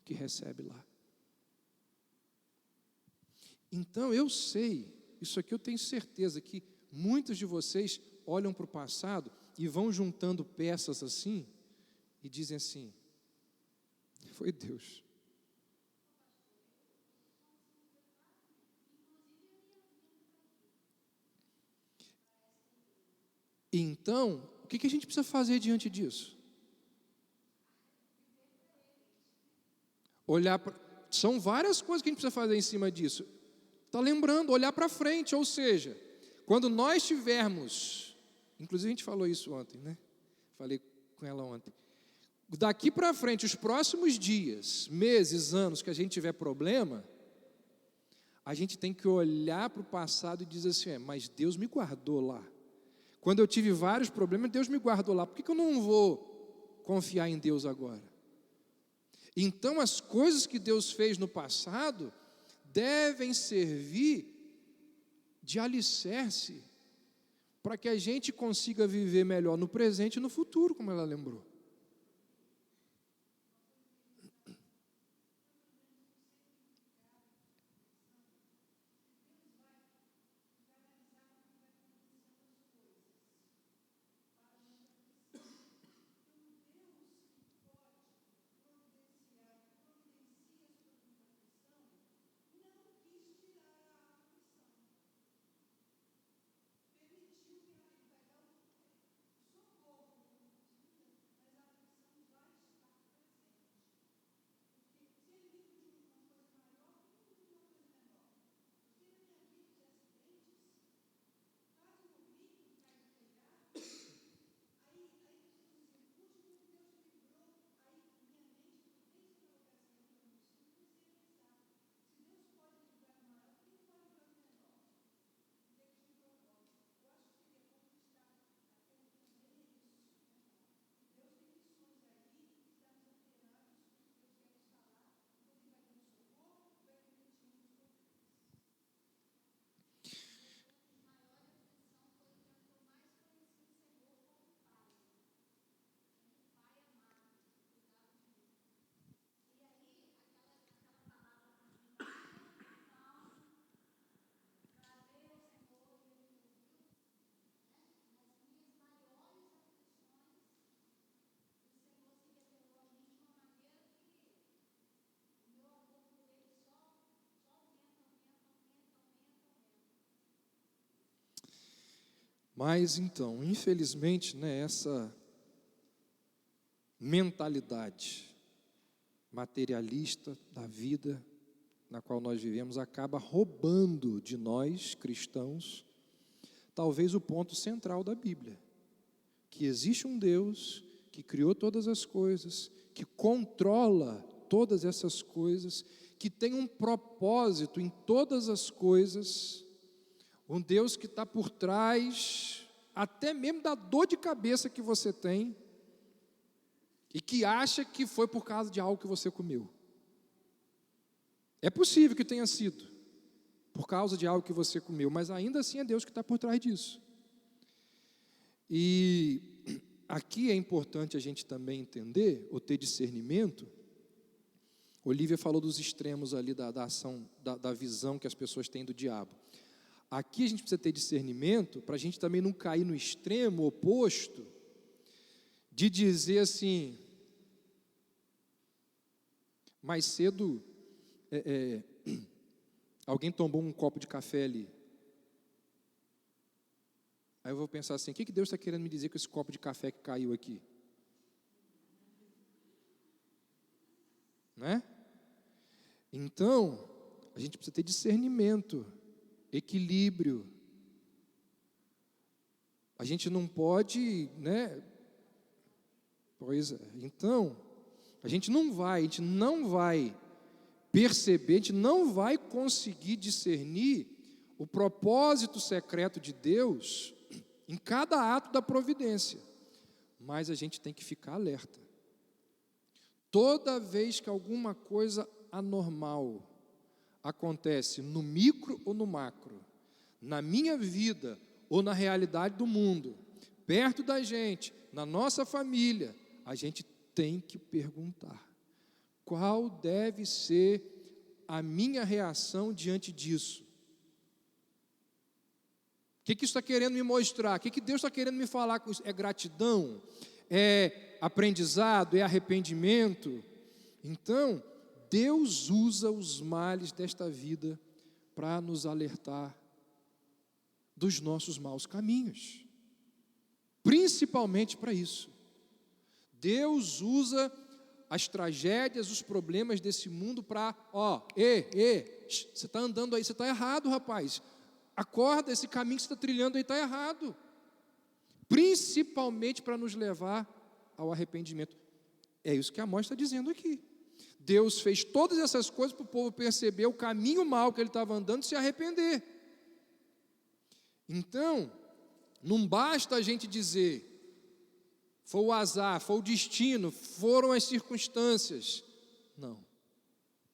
que recebe lá. Então eu sei, isso aqui eu tenho certeza que muitos de vocês olham para o passado e vão juntando peças assim e dizem assim: foi Deus. Então, o que a gente precisa fazer diante disso? São várias coisas que a gente precisa fazer em cima disso. Está lembrando, olhar para frente, ou seja, quando nós tivermos, inclusive a gente falou isso ontem, né? Falei com ela ontem. Daqui para frente, os próximos dias, meses, anos que a gente tiver problema, a gente tem que olhar para o passado e dizer assim: mas Deus me guardou lá. Quando eu tive vários problemas, Deus me guardou lá. Por que eu não vou confiar em Deus agora? Então, as coisas que Deus fez no passado devem servir de alicerce para que a gente consiga viver melhor no presente e no futuro, como ela lembrou. Mas então, infelizmente, essa mentalidade materialista da vida na qual nós vivemos acaba roubando de nós, cristãos, talvez o ponto central da Bíblia, que existe um Deus que criou todas as coisas, que controla todas essas coisas, que tem um propósito em todas as coisas, um Deus que está por trás até mesmo da dor de cabeça que você tem e que acha que foi por causa de algo que você comeu. É possível que tenha sido por causa de algo que você comeu, mas ainda assim é Deus que está por trás disso. E aqui é importante a gente também entender, ou ter discernimento. Olívia falou dos extremos ali da ação, da visão que as pessoas têm do diabo. Aqui a gente precisa ter discernimento para a gente também não cair no extremo oposto de dizer assim, mais cedo alguém tomou um copo de café ali. Aí eu vou pensar assim, o que Deus está querendo me dizer com esse copo de café que caiu aqui? Né? Então, a gente precisa ter discernimento, equilíbrio. A gente não pode, Pois é. Então, a gente não vai perceber, a gente não vai conseguir discernir o propósito secreto de Deus em cada ato da providência. Mas a gente tem que ficar alerta. Toda vez que alguma coisa anormal acontece no micro ou no macro, na minha vida ou na realidade do mundo, perto da gente, na nossa família, a gente tem que perguntar: qual deve ser a minha reação diante disso? O que isso está querendo me mostrar? O que Deus está querendo me falar com isso? É gratidão? É aprendizado? É arrependimento? Então, Deus usa os males desta vida para nos alertar dos nossos maus caminhos. Principalmente para isso. Deus usa as tragédias, os problemas desse mundo para, você está andando aí, você está errado, rapaz. Acorda, esse caminho que você está trilhando aí está errado. Principalmente para nos levar ao arrependimento. É isso que Amós está dizendo aqui. Deus fez todas essas coisas para o povo perceber o caminho mau que ele estava andando e se arrepender. Então, não basta a gente dizer, foi o azar, foi o destino, foram as circunstâncias. Não.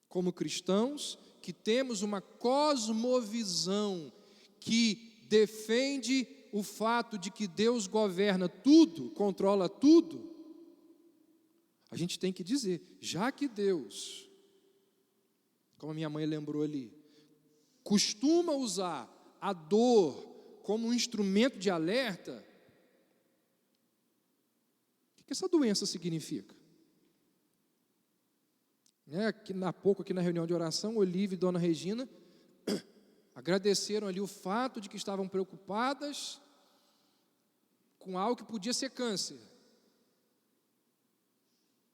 Como cristãos que temos uma cosmovisão que defende o fato de que Deus governa tudo, controla tudo, a gente tem que dizer, já que Deus, como a minha mãe lembrou ali, costuma usar a dor como um instrumento de alerta, o que essa doença significa? Há pouco aqui na reunião de oração, Olívia e Dona Regina agradeceram ali o fato de que estavam preocupadas com algo que podia ser câncer.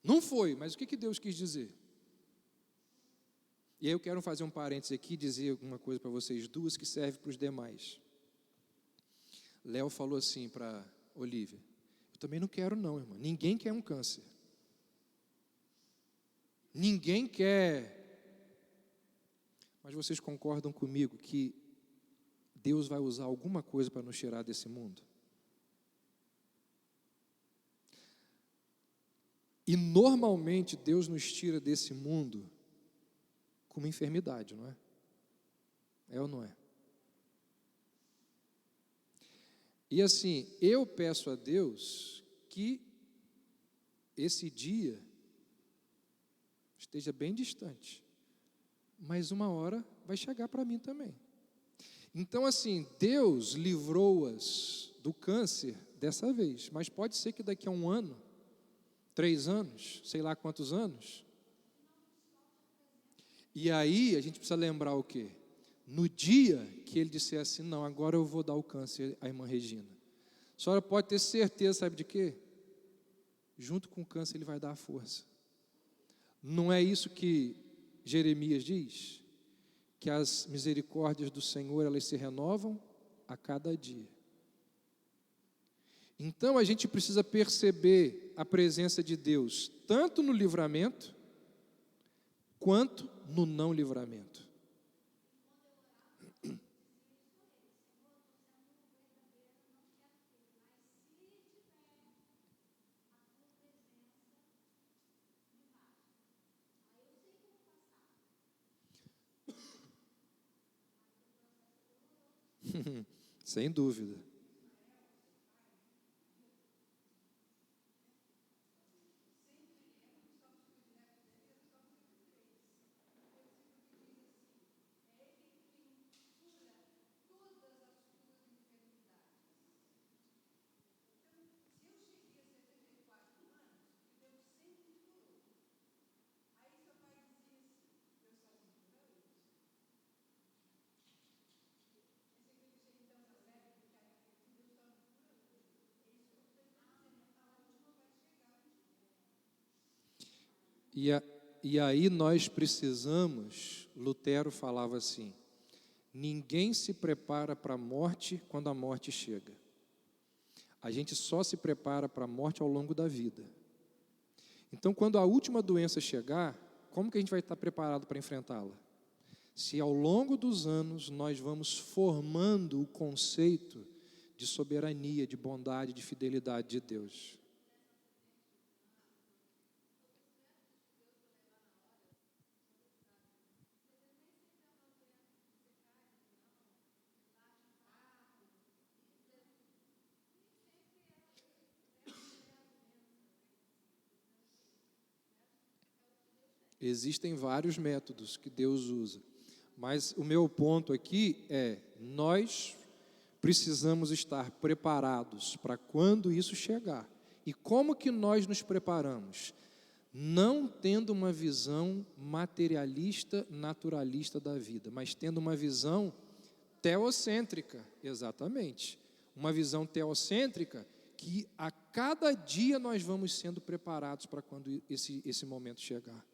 Não foi, mas o que Deus quis dizer? E aí eu quero fazer um parênteses aqui e dizer uma coisa para vocês duas que serve para os demais. Léo falou assim para Olívia, eu também não quero não, irmã, ninguém quer um câncer. Ninguém quer. Mas vocês concordam comigo que Deus vai usar alguma coisa para nos tirar desse mundo? E normalmente Deus nos tira desse mundo com uma enfermidade, não é? É ou não é? E assim, eu peço a Deus que esse dia esteja bem distante, mas uma hora vai chegar para mim também. Então assim, Deus livrou-as do câncer dessa vez, mas pode ser que daqui a 1 ano, 3 anos, sei lá quantos anos, e aí a gente precisa lembrar o quê? No dia que ele disser assim, não, agora eu vou dar o câncer à irmã Regina, a senhora pode ter certeza, sabe de quê? Junto com o câncer ele vai dar a força. Não é isso que Jeremias diz? Que as misericórdias do Senhor, elas se renovam a cada dia. Então a gente precisa perceber a presença de Deus, tanto no livramento, quanto no não livramento. Sem dúvida. E aí nós precisamos, Lutero falava assim, ninguém se prepara para a morte quando a morte chega. A gente só se prepara para a morte ao longo da vida. Então, quando a última doença chegar, como que a gente vai estar preparado para enfrentá-la? Se ao longo dos anos nós vamos formando o conceito de soberania, de bondade, de fidelidade de Deus. Existem vários métodos que Deus usa, mas o meu ponto aqui é, nós precisamos estar preparados para quando isso chegar. E como que nós nos preparamos? Não tendo uma visão materialista, naturalista da vida, mas tendo uma visão teocêntrica, exatamente. Uma visão teocêntrica que a cada dia nós vamos sendo preparados para quando esse momento chegar.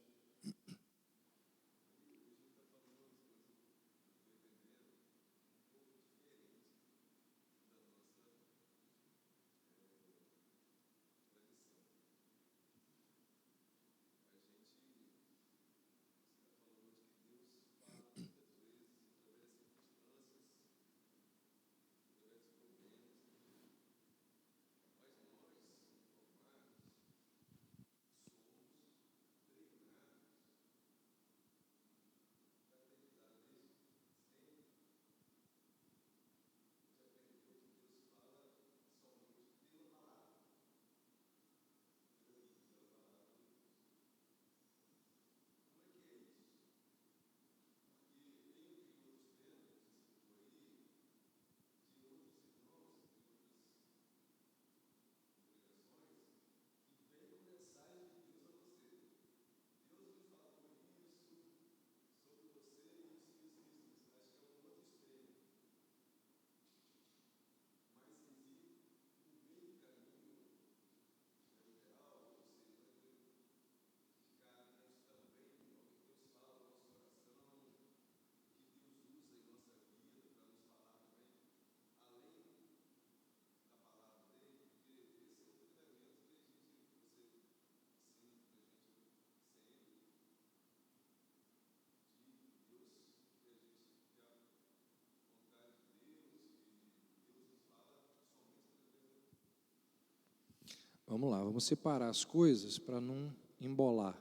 Vamos lá, vamos separar as coisas para não embolar.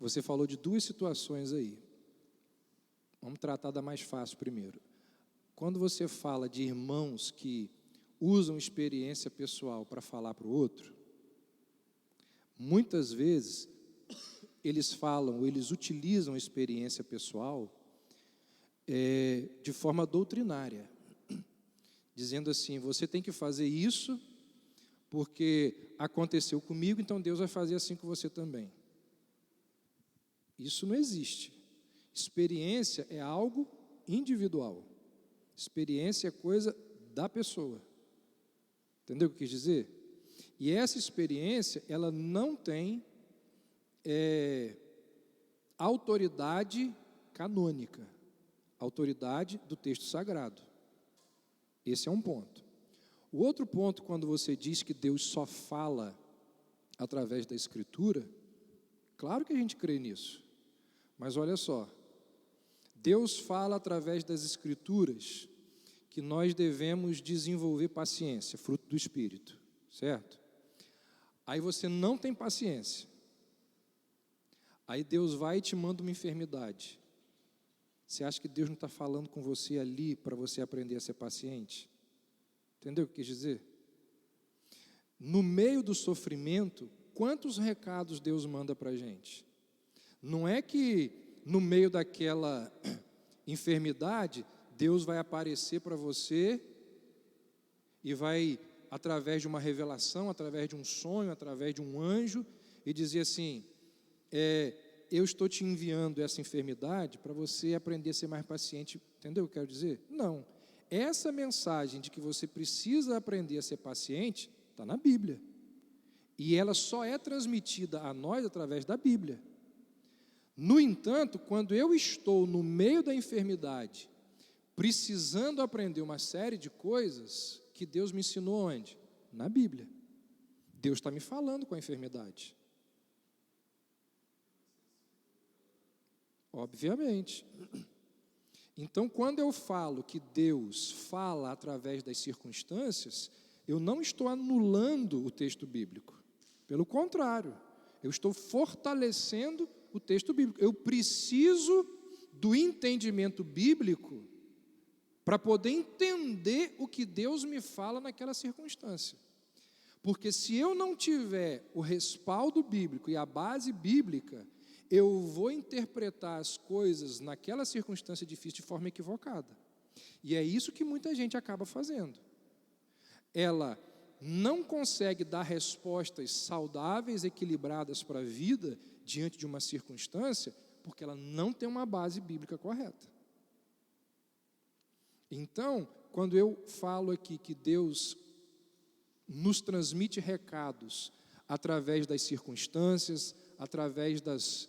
Você falou de duas situações aí. Vamos tratar da mais fácil primeiro. Quando você fala de irmãos que usam experiência pessoal para falar para o outro, muitas vezes eles utilizam a experiência pessoal de forma doutrinária, dizendo assim: você tem que fazer isso porque aconteceu comigo, então Deus vai fazer assim com você também. Isso não existe. Experiência é algo individual. Experiência é coisa da pessoa. Entendeu o que eu quis dizer? E essa experiência, ela não tem autoridade canônica, autoridade do texto sagrado. Esse é um ponto. O outro ponto, quando você diz que Deus só fala através da Escritura, claro que a gente crê nisso. Mas olha só, Deus fala através das Escrituras que nós devemos desenvolver paciência, fruto do Espírito, certo? Aí você não tem paciência. Aí Deus vai e te manda uma enfermidade. Você acha que Deus não está falando com você ali para você aprender a ser paciente? Entendeu o que eu quis dizer? No meio do sofrimento, quantos recados Deus manda para a gente? Não é que no meio daquela enfermidade, Deus vai aparecer para você e vai, através de uma revelação, através de um sonho, através de um anjo, e dizer assim: eu estou te enviando essa enfermidade para você aprender a ser mais paciente. Entendeu o que eu quero dizer? Não. Essa mensagem de que você precisa aprender a ser paciente está na Bíblia. E ela só é transmitida a nós através da Bíblia. No entanto, quando eu estou no meio da enfermidade, precisando aprender uma série de coisas que Deus me ensinou onde? Na Bíblia. Deus está me falando com a enfermidade. Obviamente. Então, quando eu falo que Deus fala através das circunstâncias, eu não estou anulando o texto bíblico. Pelo contrário, eu estou fortalecendo o texto bíblico. Eu preciso do entendimento bíblico para poder entender o que Deus me fala naquela circunstância. Porque se eu não tiver o respaldo bíblico e a base bíblica, eu vou interpretar as coisas naquela circunstância difícil de forma equivocada. E é isso que muita gente acaba fazendo. Ela não consegue dar respostas saudáveis, equilibradas para a vida diante de uma circunstância, porque ela não tem uma base bíblica correta. Então, quando eu falo aqui que Deus nos transmite recados através das circunstâncias, através das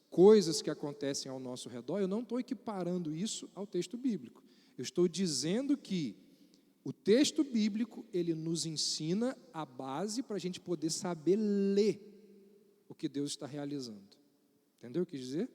coisas que acontecem ao nosso redor, eu não estou equiparando isso ao texto bíblico. Eu estou dizendo que o texto bíblico, ele nos ensina a base para a gente poder saber ler o que Deus está realizando. Entendeu o que eu quis dizer?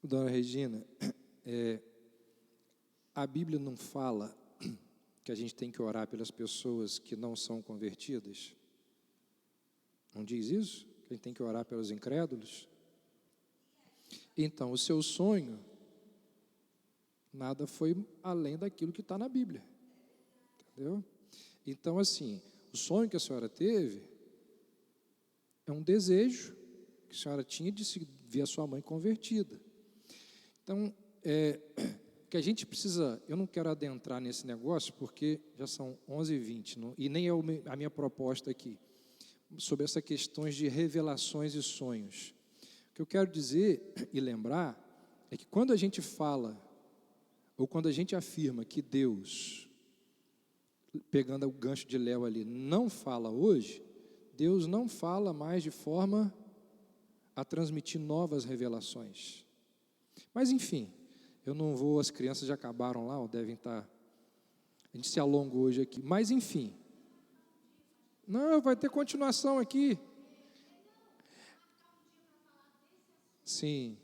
Dona Regina, a Bíblia não fala que a gente tem que orar pelas pessoas que não são convertidas? Não diz isso? Que a gente tem que orar pelos incrédulos? Então, o seu sonho, nada foi além daquilo que está na Bíblia. Entendeu? Então, assim, o sonho que a senhora teve é um desejo que a senhora tinha de se ver a sua mãe convertida. Então, que a gente precisa, eu não quero adentrar nesse negócio, porque já são 11h20, e nem é a minha proposta aqui, sobre essas questões de revelações e sonhos. O que eu quero dizer e lembrar é que quando a gente fala, ou quando a gente afirma que Deus, pegando o gancho de Léo ali, não fala hoje, Deus não fala mais de forma a transmitir novas revelações. Mas enfim, eu não vou, as crianças já acabaram lá, ou devem estar, a gente se alongou hoje aqui, mas enfim, não, vai ter continuação aqui. Sim.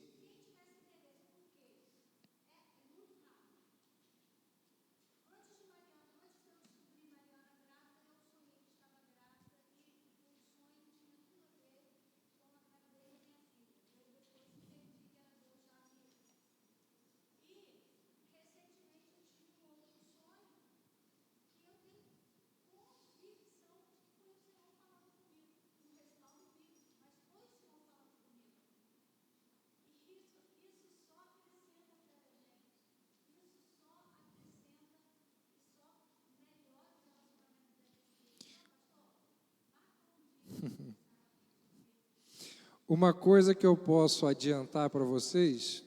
Uma coisa que eu posso adiantar para vocês,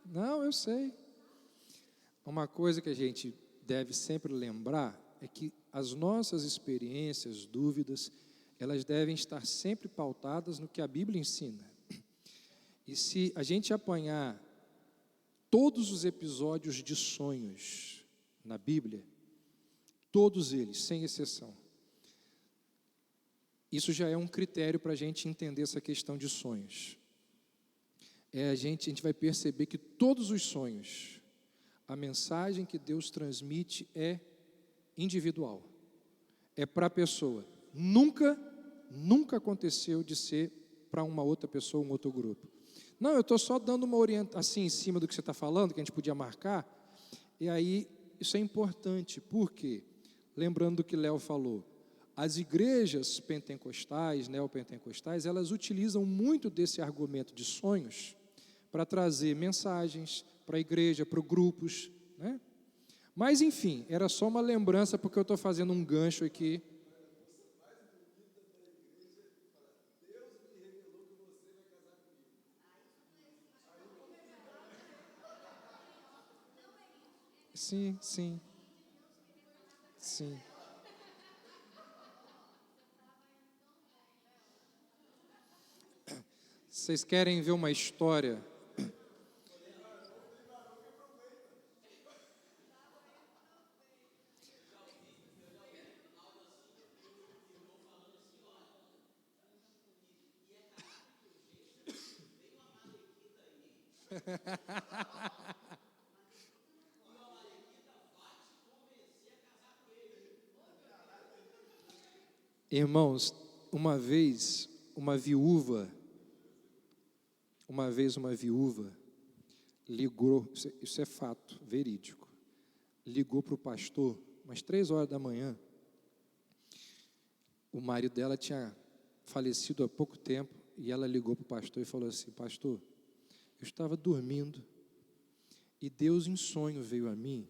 não, eu sei. Uma coisa que a gente deve sempre lembrar é que as nossas experiências, dúvidas, elas devem estar sempre pautadas no que a Bíblia ensina. E se a gente apanhar todos os episódios de sonhos na Bíblia, todos eles, sem exceção, isso já é um critério para a gente entender essa questão de sonhos. A gente vai perceber que todos os sonhos, a mensagem que Deus transmite é individual, é para a pessoa. Nunca aconteceu de ser para uma outra pessoa, um outro grupo. Não, eu estou só dando uma orientação, assim, em cima do que você está falando, que a gente podia marcar, e aí isso é importante, porque, lembrando do que Léo falou, as igrejas pentecostais, neopentecostais, elas utilizam muito desse argumento de sonhos para trazer mensagens para a igreja, para os grupos, né? Mas, enfim, era só uma lembrança, porque eu estou fazendo um gancho aqui. Sim. Vocês querem ver uma história? Irmãos, uma vez uma viúva ligou, isso é fato, verídico, ligou para o pastor, umas 3h da manhã, o marido dela tinha falecido há pouco tempo, e ela ligou para o pastor e falou assim: pastor, eu estava dormindo, e Deus em sonho veio a mim,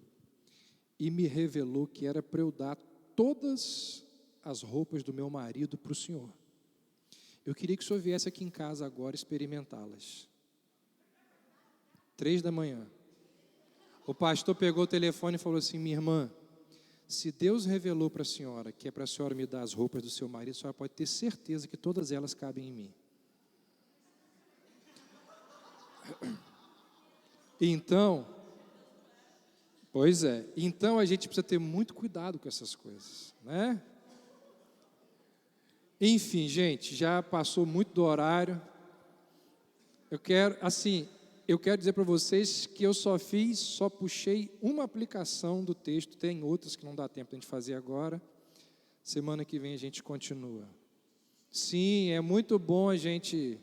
e me revelou que era para eu dar todas as roupas do meu marido para o senhor. Eu queria que o senhor viesse aqui em casa agora experimentá-las. 3h. O pastor pegou o telefone e falou assim: minha irmã, se Deus revelou para a senhora que é para a senhora me dar as roupas do seu marido, a senhora pode ter certeza que todas elas cabem em mim. Então, pois é, então a gente precisa ter muito cuidado com essas coisas, né? Enfim, gente, já passou muito do horário. Eu quero, assim, eu quero dizer para vocês que eu só puxei uma aplicação do texto, tem outras que não dá tempo de a gente fazer agora. Semana que vem a gente continua. Sim, é muito bom a gente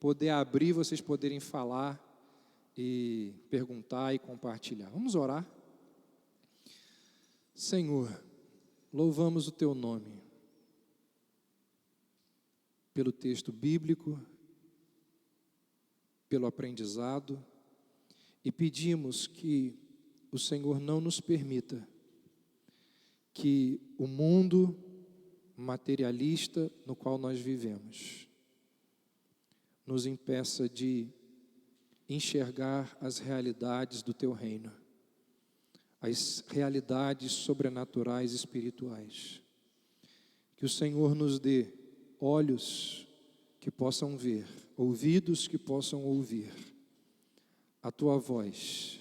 poder abrir, vocês poderem falar e perguntar e compartilhar. Vamos orar? Senhor, louvamos o Teu nome pelo texto bíblico, pelo aprendizado, e pedimos que o Senhor não nos permita que o mundo materialista no qual nós vivemos nos impeça de enxergar as realidades do Teu reino, as realidades sobrenaturais e espirituais. Que o Senhor nos dê olhos que possam ver, ouvidos que possam ouvir a Tua voz.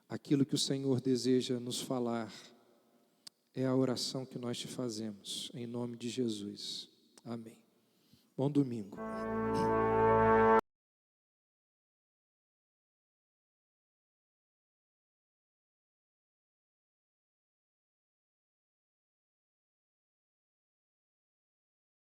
Aquilo que o Senhor deseja nos falar é a oração que nós te fazemos, em nome de Jesus. Amém. Bom domingo.